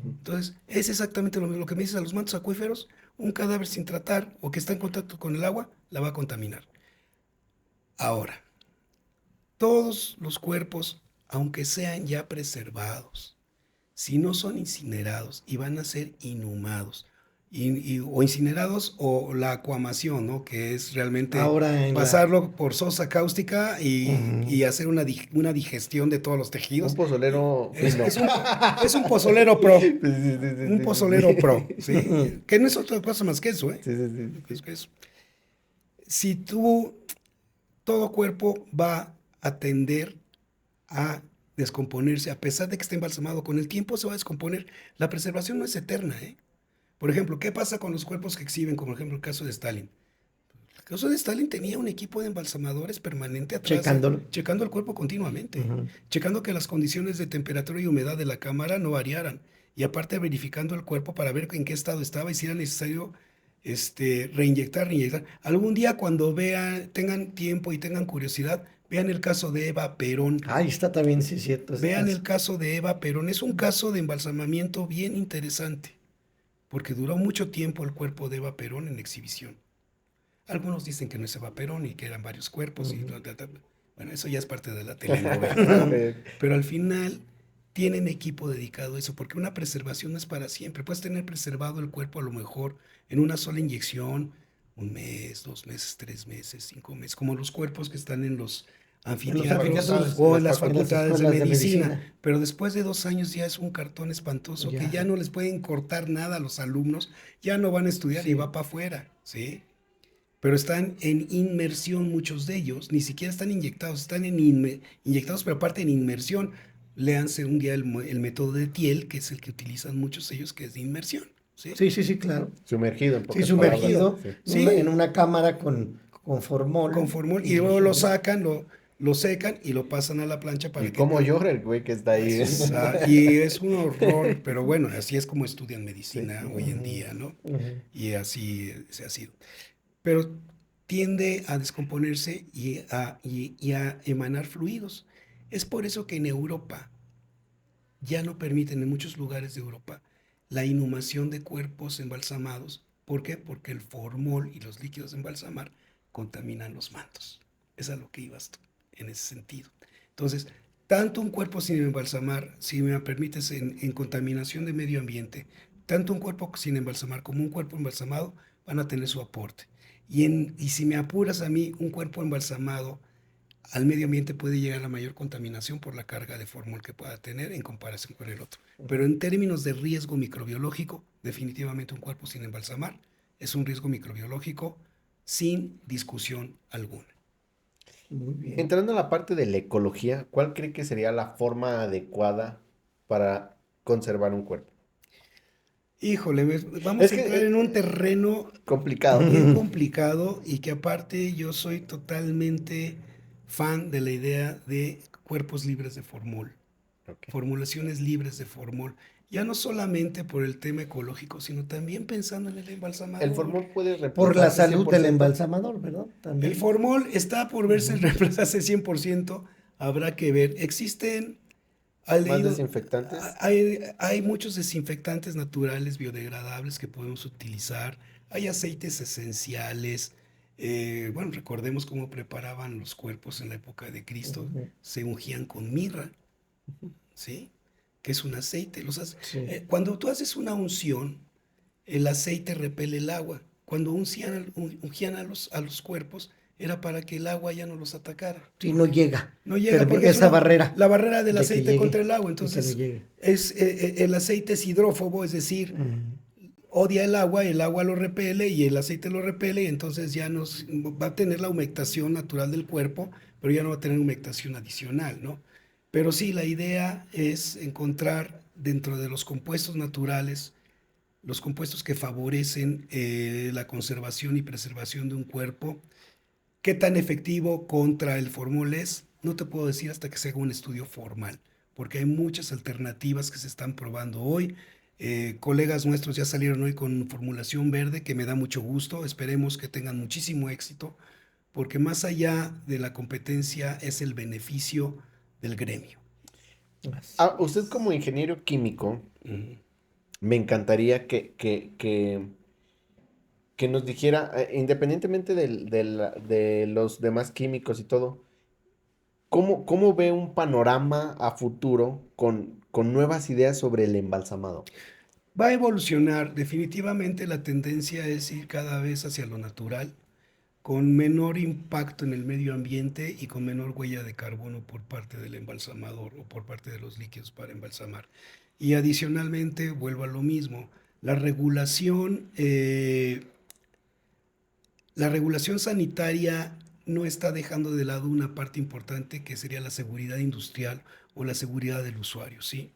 Entonces, es exactamente lo mismo. Lo que me dices a los mantos acuíferos, un cadáver sin tratar o que está en contacto con el agua, la va a contaminar. Ahora, todos los cuerpos, aunque sean ya preservados, si no son incinerados y van a ser inhumados, o incinerados o la acuamación, ¿no? Que es realmente Ahora en la. pasarlo por sosa cáustica y Ujú. hacer una digestión de todos los Un tejidos. pozolero Es, fino. es un pozolero pro. Sí, sí, sí, sí, Un sí, pozolero sí. pro, ¿sí? Que no es otra cosa más que eso, ¿eh? Sí, sí, sí, sí, Es sí. que eso. Si todo cuerpo va a tender a descomponerse, a pesar de que esté embalsamado, con el tiempo se va a descomponer. La preservación no es eterna, ¿eh? Por ejemplo, ¿qué pasa con los cuerpos que exhiben, como por ejemplo el caso de Stalin? El caso de Stalin tenía un equipo de embalsamadores permanente atrás, Checándolo. checando el cuerpo continuamente, Ujú. checando que las condiciones de temperatura y humedad de la cámara no variaran, y aparte verificando el cuerpo para ver en qué estado estaba y si era necesario reinyectar. Algún día cuando tengan tiempo y tengan curiosidad, vean el caso de Eva Perón. Ahí está también, sí, cierto. Vean el caso de Eva Perón. Es un caso de embalsamamiento bien interesante, porque duró mucho tiempo el cuerpo de Eva Perón en exhibición. Algunos dicen que no es Eva Perón y que eran varios cuerpos. Bueno, eso ya es parte de la telenovela, ¿no? Ok. Pero al final tienen equipo dedicado a eso, porque una preservación no es para siempre. Puedes tener preservado el cuerpo a lo mejor en una sola inyección, 1 mes, 2 meses, 3 meses, 5 meses, como los cuerpos que están en los anfiteatros anfiteatros, o las en las facultades. facultades de escuelas de medicina. medicina. Pero después de 2 años ya es un cartón espantoso que Ya. ya no les pueden cortar nada a los alumnos, ya no van a estudiar y Sí. va para afuera, ¿sí? Pero están en inmersión muchos de ellos, ni siquiera están inyectados, están inyectados, pero aparte en inmersión. Léanse un día el método de Thiel, que es el que utilizan muchos ellos, que es de inmersión, ¿sí? Sí, sí, sí, claro. Sumergido, en Sí, pocas sumergido palabras. Sí. en una cámara con formol. Con formol, y luego lo sacan, lo secan y lo pasan a la plancha para Y que cómo tenga- llora el güey que está ahí. Y es un horror, pero bueno, así es como estudian medicina Sí. hoy en día, ¿no? Ujú. Y así se ha sido. Pero tiende a descomponerse y a emanar fluidos. Es por eso que en Europa ya no permiten, en muchos lugares de Europa, la inhumación de cuerpos embalsamados. ¿Por qué? Porque el formol y los líquidos de embalsamar contaminan los mantos. Es a lo que ibas tú, en ese sentido. Entonces, tanto un cuerpo sin embalsamar, si me permites, en contaminación de medio ambiente, tanto un cuerpo sin embalsamar como un cuerpo embalsamado van a tener su aporte. Y si me apuras a mí, un cuerpo embalsamado al medio ambiente puede llegar a mayor contaminación por la carga de formol que pueda tener en comparación con el otro. Pero en términos de riesgo microbiológico, definitivamente un cuerpo sin embalsamar es un riesgo microbiológico sin discusión alguna. Muy bien. Entrando a la parte de la ecología, ¿cuál cree que sería la forma adecuada para conservar un cuerpo? Híjole, vamos Es a que entrar en un terreno complicado. bien complicado y que aparte yo soy totalmente fan de la idea de cuerpos libres de formol, Ok. formulaciones libres de formol, ya no solamente por el tema ecológico, sino también pensando en el El embalsamador. formol puede Por la reemplazarse salud del 100%. embalsamador, ¿verdad? El También. formol está por verse reemplazarse 100%, habrá que ver. Existen, ha Más leído, desinfectantes. hay muchos desinfectantes naturales biodegradables que podemos utilizar, hay aceites esenciales. Bueno, recordemos cómo preparaban los cuerpos en la época de Cristo, Ujú. se ungían con mirra, ¿sí? Que es un aceite. Sí. Cuando tú haces una unción, el aceite repele el agua. Cuando ungían a los cuerpos, era para que el agua ya no los atacara. Sí, no llega. No llega porque es Esa barrera la barrera del de que aceite contra llegue el agua. y que no Entonces, llegue. el aceite es hidrófobo, es decir, odia el agua lo repele y el aceite lo repele, y entonces ya va a tener la humectación natural del cuerpo, pero ya no va a tener humectación adicional, ¿no? Pero sí, la idea es encontrar dentro de los compuestos naturales los compuestos que favorecen la conservación y preservación de un cuerpo. ¿Qué tan efectivo contra el formol es? No te puedo decir hasta que se haga un estudio formal, porque hay muchas alternativas que se están probando hoy. Colegas nuestros ya salieron hoy con formulación verde, que me da mucho gusto. Esperemos que tengan muchísimo éxito, porque más allá de la competencia es el beneficio del gremio. Así Usted es. como ingeniero químico, Ujú. me encantaría que nos dijera, independientemente de los demás químicos y todo, ¿cómo ve un panorama a futuro con nuevas ideas sobre el embalsamado? Va a evolucionar, definitivamente la tendencia es ir cada vez hacia lo natural, con menor impacto en el medio ambiente y con menor huella de carbono por parte del embalsamador o por parte de los líquidos para embalsamar. Y adicionalmente, vuelvo a lo mismo, la regulación, eh, la regulación sanitaria no está dejando de lado una parte importante que sería la seguridad industrial o la seguridad del usuario, ¿sí?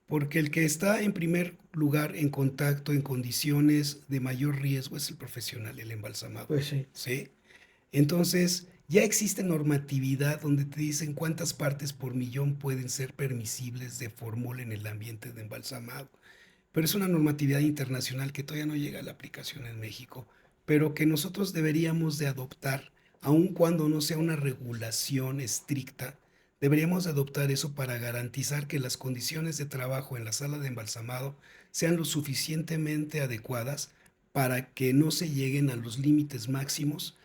Porque el que está en primer lugar en contacto, en condiciones de mayor riesgo, es el profesional, el embalsamador, Pues sí. ¿sí? Entonces, ya existe normatividad donde te dicen cuántas partes por millón pueden ser permisibles de formol en el ambiente de embalsamado. Pero es una normatividad internacional que todavía no llega a la aplicación en México, pero que nosotros deberíamos de adoptar, aun cuando no sea una regulación estricta, deberíamos de adoptar eso para garantizar que las condiciones de trabajo en la sala de embalsamado sean lo suficientemente adecuadas para que no se lleguen a los límites máximos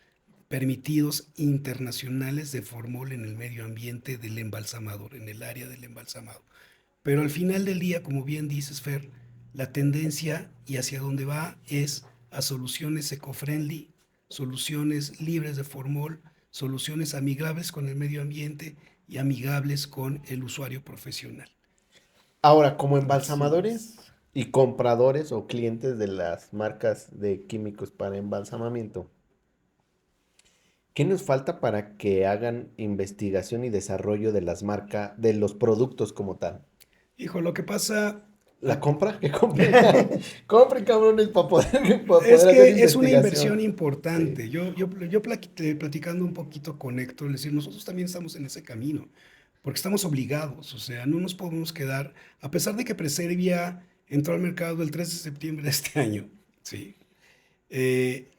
permitidos internacionales de formol en el medio ambiente del embalsamador, en el área del embalsamado. Pero al final del día, como bien dices, Fer, la tendencia y hacia dónde va es a soluciones eco-friendly, soluciones libres de formol, soluciones amigables con el medio ambiente y amigables con el usuario profesional. Ahora, como Así embalsamadores es. y compradores o clientes de las marcas de químicos para embalsamamiento, ¿qué nos falta para que hagan investigación y desarrollo de las marcas, de los productos como tal? Hijo, lo que pasa ¿La compra? ¿Que compren? Compren, cabrones, para poder, para es poder hacer que es una inversión investigación. Sí. importante. Yo platicando un poquito con Héctor, es decir, nosotros también estamos en ese camino, porque estamos obligados, o sea, no nos podemos quedar, a pesar de que Preservia entró al mercado el 3 de septiembre de este año, ¿sí? Eh,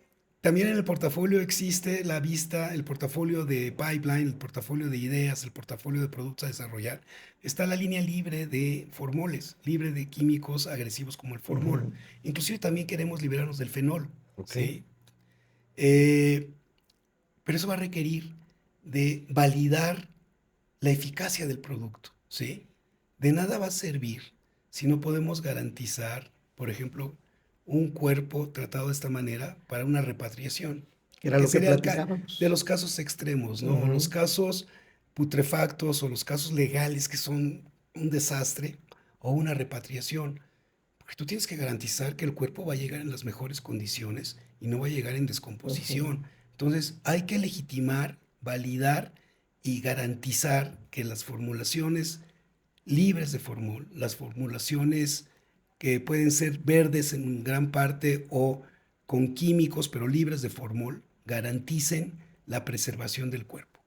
También en el portafolio existe la vista, el portafolio de pipeline, el portafolio de ideas, el portafolio de productos a desarrollar. Está la línea libre de formoles, libre de químicos agresivos como el formol. Ujú. Inclusive también queremos liberarnos del fenol, Ok. ¿sí? Eh, pero eso va a requerir de validar la eficacia del producto, ¿sí? De nada va a servir si no podemos garantizar, por ejemplo, un cuerpo tratado de esta manera para una repatriación, Que era que lo que sería platicábamos. de los casos extremos, ¿no? O Ujú. los casos putrefactos o los casos legales que son un desastre o una repatriación. Porque tú tienes que garantizar que el cuerpo va a llegar en las mejores condiciones y no va a llegar en Ujú. descomposición. Entonces, hay que legitimar, validar y garantizar que las formulaciones libres de formol, las formulaciones que pueden ser verdes en gran parte o con químicos pero libres de formol, garanticen la preservación del cuerpo.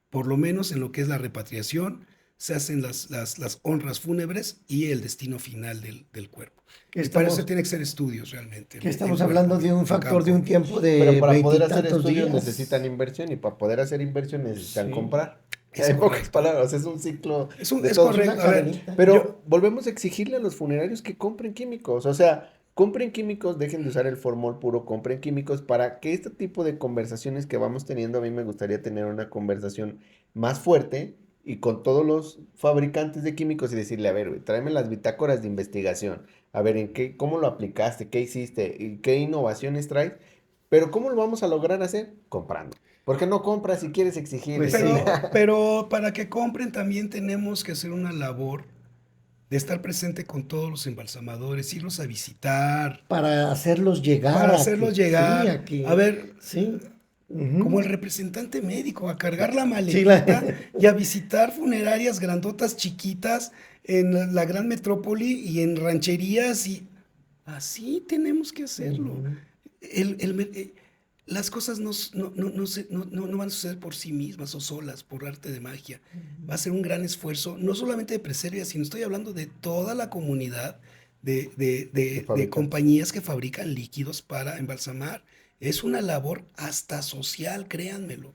Por lo menos en lo que es la repatriación, se hacen las honras fúnebres y el destino final del cuerpo. Que Y para eso estamos, tienen que ser estudios realmente que en estamos cuerpo, hablando de un en factor de campo. un tiempo Pero de para poder hacer veintitantos estudios necesitan días. inversión y para poder hacer inversión necesitan Sí. comprar. Es En pocas correcto. palabras, es un ciclo de Es todos. Es una correcto. A ver, cadenita. Pero volvemos a exigirle a los funerarios que compren químicos. O sea, compren químicos, dejen de usar el formol puro, compren químicos para que este tipo de conversaciones que vamos teniendo, a mí me gustaría tener una conversación más fuerte y con todos los fabricantes de químicos y decirle, a ver, güey, tráeme las bitácoras de investigación. A ver, cómo lo aplicaste, qué hiciste y qué innovaciones traes. Pero ¿cómo lo vamos a lograr hacer? Comprando. Porque no compras si quieres exigir. Pues sí. pero para que compren también tenemos que hacer una labor de estar presente con todos los embalsamadores, irlos a visitar, Para hacerlos llegar para a que, hacerlos sí, llegar, a a que, ver, sí. como Ujú. el representante médico, a cargar la Sí, la- maletita y a visitar funerarias grandotas, chiquitas, en la gran metrópoli y en rancherías y así tenemos que hacerlo. Ujú. El- el mer- eh, las cosas no van a suceder por sí mismas o solas, por arte de magia. Va a ser un gran esfuerzo, no solamente de Preservia, sino estoy hablando de toda la comunidad De de fabricantes. compañías que fabrican líquidos para embalsamar. Es una labor hasta social, créanmelo.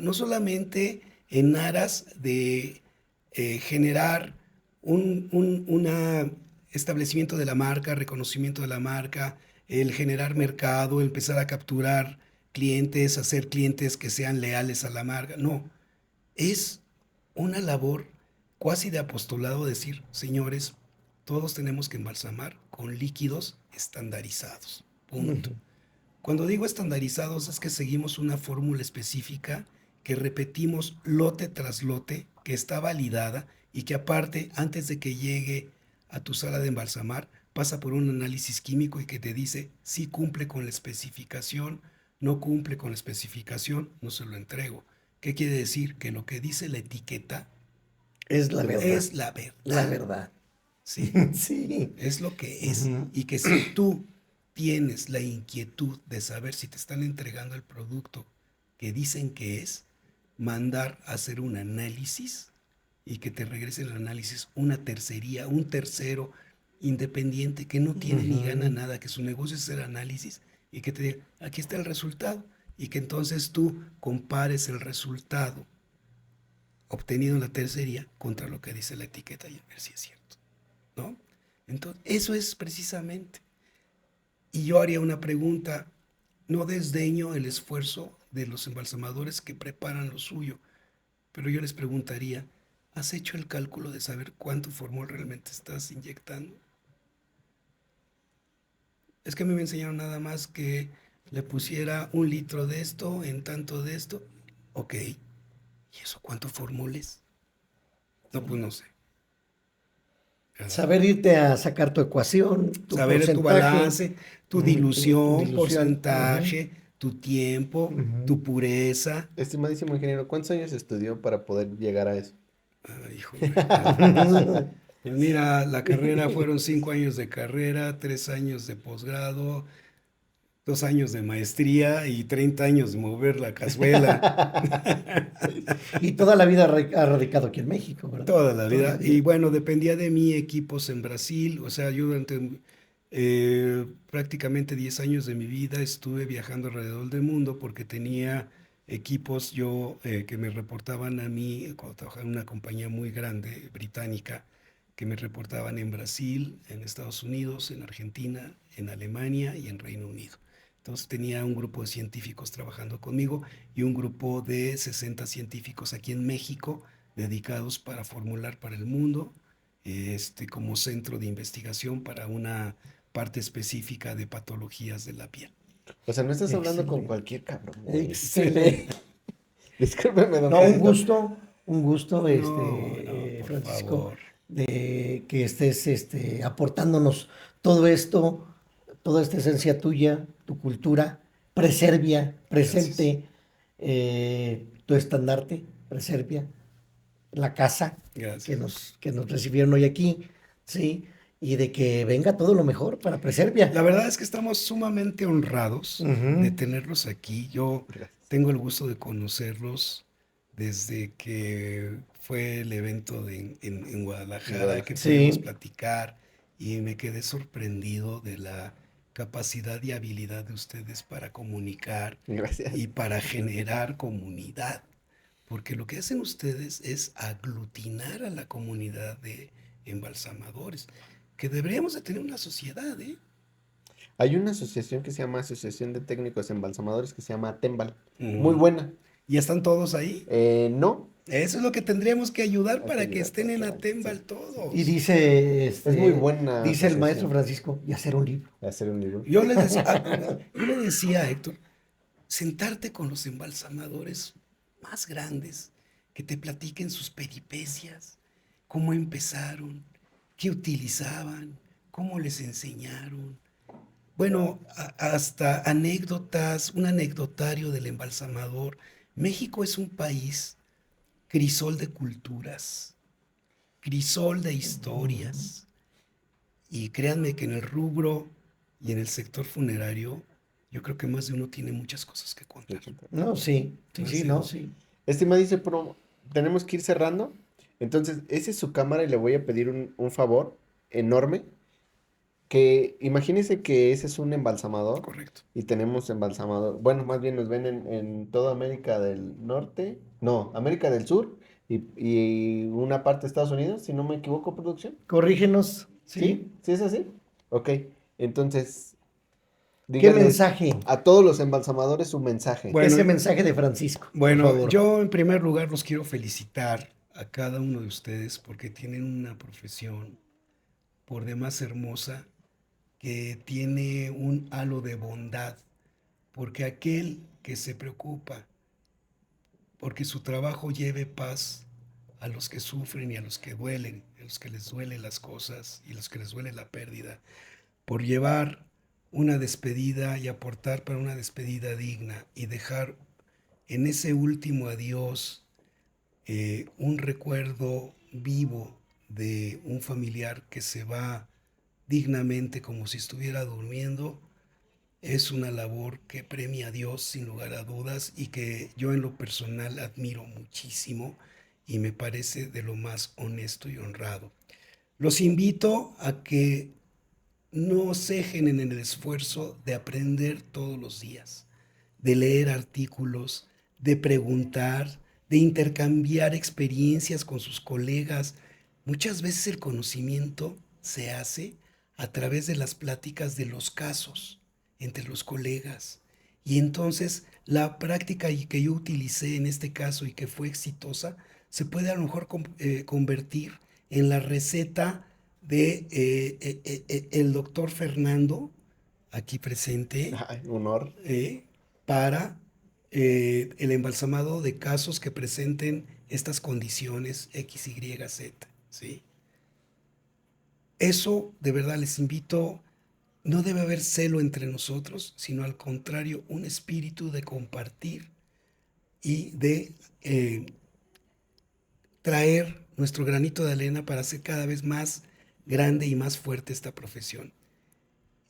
No solamente en aras de generar un establecimiento de la marca, reconocimiento de la marca, el generar mercado, empezar a capturar clientes, hacer clientes que sean leales a la marca. No, es una labor cuasi de apostolado decir, señores, todos tenemos que embalsamar con líquidos estandarizados. Punto. Ujú. Cuando digo estandarizados es que seguimos una fórmula específica que repetimos lote tras lote, que está validada y que aparte, antes de que llegue a tu sala de embalsamar, pasa por un análisis químico y que te dice si cumple con la especificación, no cumple con la especificación, no se lo entrego. ¿Qué quiere decir? Que lo que dice la etiqueta Es la verdad. es la La verdad. verdad. ¿Sí? Sí. Es lo que es. Ujú. Y que si tú tienes la inquietud de saber si te están entregando el producto que dicen que es, mandar a hacer un análisis y que te regrese el análisis una tercería, un tercero independiente que no tiene ni gana Ujú. nada, que su negocio es hacer análisis y que te diga, aquí está el resultado y que entonces tú compares el resultado obtenido en la tercería contra lo que dice la etiqueta y a ver si es cierto, ¿no? Entonces, eso es precisamente. Y yo haría una pregunta, no desdeño el esfuerzo de los embalsamadores que preparan lo suyo, pero yo les preguntaría, ¿has hecho el cálculo de saber cuánto formol realmente estás inyectando? Es que a mí me enseñaron nada más que le pusiera 1 litro de esto en tanto de esto. Ok, ¿y eso cuánto formol es? No, pues no sé. ¿Verdad? Saber irte a sacar tu ecuación, tu Saber tu porcentaje, balance, tu tu dilución, dilución. Ujú. porcentaje, tu tiempo, Ujú. tu pureza. Estimadísimo ingeniero, ¿cuántos años estudió para poder llegar a eso? Ay, híjole. Pues mira, la carrera fueron 5 años de carrera, 3 años de posgrado, 2 años de maestría y 30 años de mover la cazuela. Y toda la vida ha radicado aquí en México, ¿verdad? Toda la Toda la vida. vida. Y bueno, dependía de mí equipos en Brasil. O sea, yo durante Prácticamente 10 años de mi vida estuve viajando alrededor del mundo porque tenía equipos que me reportaban a mí, cuando trabajaba en una compañía muy grande británica, que me reportaban en Brasil, en Estados Unidos, en Argentina, en Alemania y en Reino Unido. Entonces tenía un grupo de científicos trabajando conmigo y un grupo de 60 científicos aquí en México dedicados para formular para el mundo, como centro de investigación para una parte específica de patologías de la piel. O sea, no estás hablando con Excelente. cualquier cabrón, güey. Excelente. Discúlpeme, don No, Pedrito. un gusto, No, por Francisco, favor. de que estés aportándonos todo esto, toda esta esencia tuya, tu cultura, Preservia, Gracias. presente, tu estandarte, Preservia, la casa Gracias. que nos recibieron hoy aquí, ¿sí? Y de que venga todo lo mejor para Preservia. La verdad es que estamos sumamente honrados de Ujú. tenerlos aquí. Yo Gracias. tengo el gusto de conocerlos desde que fue el evento en Guadalajara, que pudimos Sí, platicar y me quedé sorprendido de la capacidad y habilidad de ustedes para comunicar Gracias. y para generar comunidad. Porque lo que hacen ustedes es aglutinar a la comunidad de embalsamadores, que deberíamos de tener una sociedad, ¿eh? Hay una asociación que se llama Asociación de Técnicos Embalsamadores que se llama Tembal. Muy Ujú. buena. ¿Y están todos ahí? No. Eso es lo que tendríamos que ayudar Hay que para que ayudar estén para en que vayan. Sí, Atembal sí. y todos. dice, Es muy buena dice el maestro asociación. Francisco, y hacer un libro. Hacer un libro. Yo le decía a Héctor, sentarte con los embalsamadores más grandes, que te platiquen sus peripecias, cómo empezaron, qué utilizaban, cómo les enseñaron. Bueno, hasta anécdotas, un anecdotario del embalsamador. México es un país crisol de culturas, crisol de historias. Y créanme que en el rubro y en el sector funerario, yo creo que más de uno tiene muchas cosas que contar. No, sí, sí, Más sí, de no, uno. sí. Estimadísimo, pero tenemos que ir cerrando. Entonces, esa es su cámara y le voy a pedir un favor enorme. Que imagínese que ese es un embalsamador Correcto. y tenemos embalsamador. Bueno, más bien nos ven en toda América del Norte, no, América del Sur y una parte de Estados Unidos, si no me equivoco, producción. Corrígenos, ¿Sí? sí. ¿Sí es así? Ok, entonces ¿Qué dígales mensaje? a todos los embalsamadores un mensaje. Bueno, Ese mensaje de Francisco, por bueno, favor. yo en primer lugar los quiero felicitar a cada uno de ustedes porque tienen una profesión por demás hermosa que tiene un halo de bondad, porque aquel que se preocupa porque su trabajo lleve paz a los que sufren y a los que duelen, a los que les duelen las cosas y a los que les duele la pérdida, por llevar una despedida y aportar para una despedida digna y dejar en ese último adiós un recuerdo vivo de un familiar que se va dignamente como si estuviera durmiendo, es una labor que premia a Dios sin lugar a dudas y que yo en lo personal admiro muchísimo y me parece de lo más honesto y honrado. Los invito a que no cejen en el esfuerzo de aprender todos los días, de leer artículos, de preguntar, de intercambiar experiencias con sus colegas. Muchas veces el conocimiento se hace a través de las pláticas de los casos entre los colegas. Y entonces la práctica que yo utilicé en este caso y que fue exitosa, se puede a lo mejor convertir en la receta de el doctor Fernando, aquí presente, Ay, honor. para el embalsamado de casos que presenten estas condiciones X, Y, Z. ¿Sí? Eso de verdad les invito. No debe haber celo entre nosotros, sino al contrario, un espíritu de compartir y de traer nuestro granito de arena para hacer cada vez más grande y más fuerte esta profesión.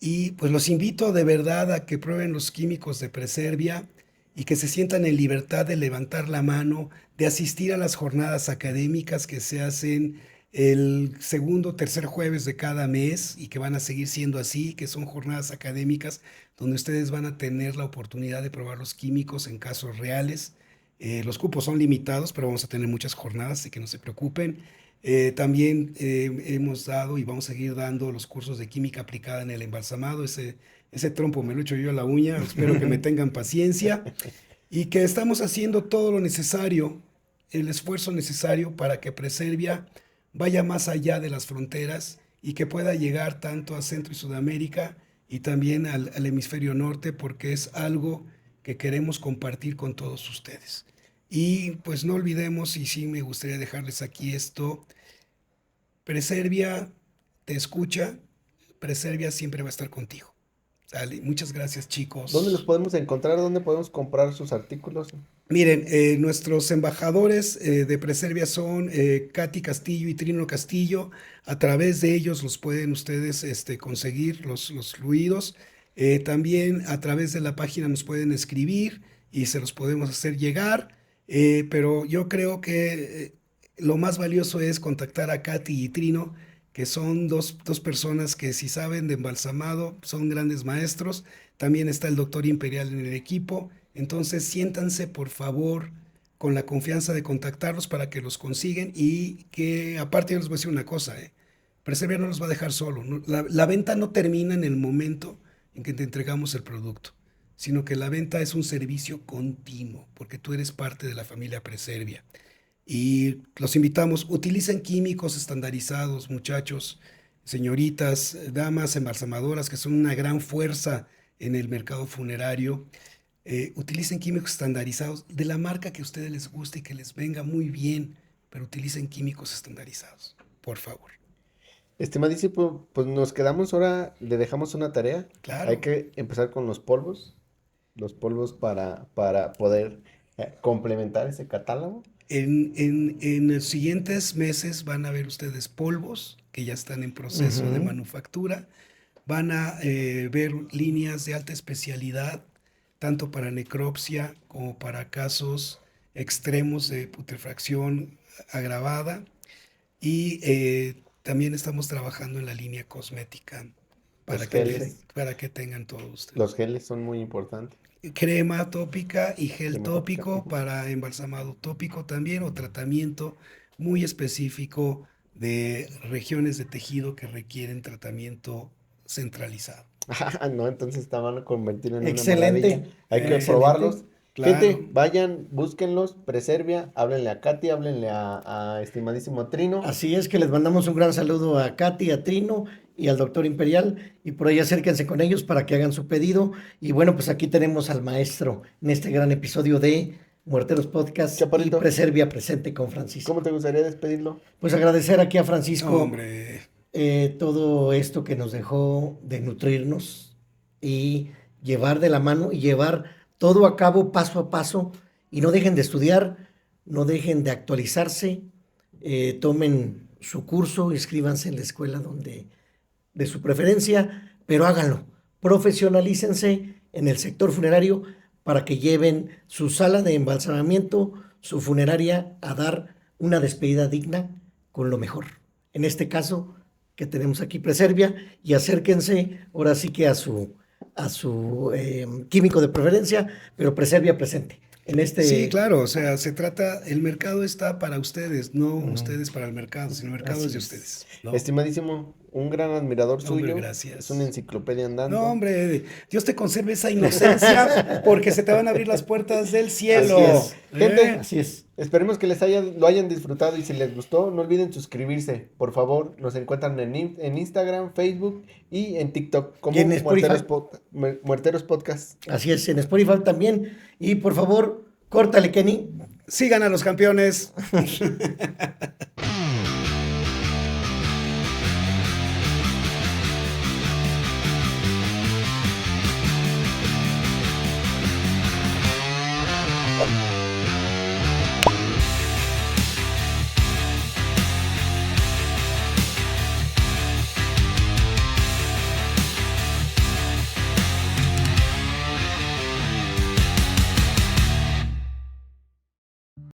Y pues los invito de verdad a que prueben los químicos de Preservia y que se sientan en libertad de levantar la mano, de asistir a las jornadas académicas que se hacen el segundo, tercer jueves de cada mes y que van a seguir siendo así, que son jornadas académicas donde ustedes van a tener la oportunidad de probar los químicos en casos reales. Los cupos son limitados, pero vamos a tener muchas jornadas, así que no se preocupen. También hemos dado y vamos a seguir dando los cursos de química aplicada en el embalsamado. Ese trompo me lo echo yo a la uña, espero que me tengan paciencia y que estamos haciendo todo lo necesario, el esfuerzo necesario para que Preservia vaya más allá de las fronteras y que pueda llegar tanto a Centro y Sudamérica y también al hemisferio norte, porque es algo que queremos compartir con todos ustedes. Y pues no olvidemos, y sí me gustaría dejarles aquí esto, Preservia te escucha, Preservia siempre va a estar contigo. Sale. Muchas gracias, chicos. ¿Dónde los podemos encontrar? ¿Dónde podemos comprar sus artículos? Miren, nuestros embajadores de Preservia son Katy Castillo y Trino Castillo. A través de ellos los pueden ustedes conseguir los fluidos. También a través de la página nos pueden escribir y se los podemos hacer llegar. Pero yo creo que lo más valioso es contactar a Katy y Trino, que son dos personas que si saben de embalsamado son grandes maestros. También está el doctor Imperial en el equipo. Entonces siéntanse por favor con la confianza de contactarlos para que los consigan y que aparte yo les voy a decir una cosa, Preservia no los va a dejar solo. La venta no termina en el momento en que te entregamos el producto, sino que la venta es un servicio continuo porque tú eres parte de la familia Preservia. Y los invitamos, utilicen químicos estandarizados, muchachos, señoritas, damas embalsamadoras que son una gran fuerza en el mercado funerario. Utilicen químicos estandarizados de la marca que a ustedes les guste y que les venga muy bien, pero utilicen químicos estandarizados, por favor. Estimadísimo, pues nos quedamos ahora, le dejamos una tarea. Claro. Hay que empezar con los polvos para poder complementar ese catálogo. En los siguientes meses van a ver ustedes polvos que ya están en proceso de manufactura. Van a ver líneas de alta especialidad, tanto para necropsia como para casos extremos de putrefacción agravada. Y también estamos trabajando en la línea cosmética para que tengan todos ustedes. Los geles son muy importantes. Crema tópica y gel tópico para embalsamado tópico también, o tratamiento muy específico de regiones de tejido que requieren tratamiento centralizado. No, entonces estaban a convertir en Excelente. una maravilla. Hay que Excelente. probarlos. Claro. Gente, vayan, búsquenlos, Preservia, háblenle a Katy, háblenle a estimadísimo Trino. Así es que les mandamos un gran saludo a Katy, a Trino y al doctor Imperial, y por ahí acérquense con ellos para que hagan su pedido. Y bueno, pues aquí tenemos al maestro en este gran episodio de Muerteros Podcast Chaparrito, y Preservia presente con Francisco. ¿cómo te gustaría despedirlo? Pues agradecer aquí a Francisco Hombre, todo esto que nos dejó de nutrirnos y llevar de la mano y llevar todo a cabo paso a paso, y no dejen de estudiar, no dejen de actualizarse, tomen su curso, inscríbanse en la escuela de su preferencia, pero háganlo, profesionalícense en el sector funerario para que lleven su sala de embalsamamiento, su funeraria, a dar una despedida digna con lo mejor. En este caso que tenemos aquí Preservia, y acérquense ahora sí que a su químico de preferencia, pero Preservia presente. Sí, claro, o sea, se trata, el mercado está para ustedes, no ustedes para el mercado, sino el mercado Así es de es. ustedes. ¿no? Estimadísimo, un gran admirador Hombre, suyo. gracias. Es una enciclopedia andante. No, hombre, Dios te conserve esa inocencia porque se te van a abrir las puertas del cielo. Así es. Gente, Así es. Esperemos que lo hayan disfrutado, y si les gustó, no olviden suscribirse. Por favor, nos encuentran en Instagram, Facebook y en TikTok como Y en Spotify. Muerteros Podcast. Así es, en Spotify también. Y por favor, córtale, Kenny. Sigan a los campeones.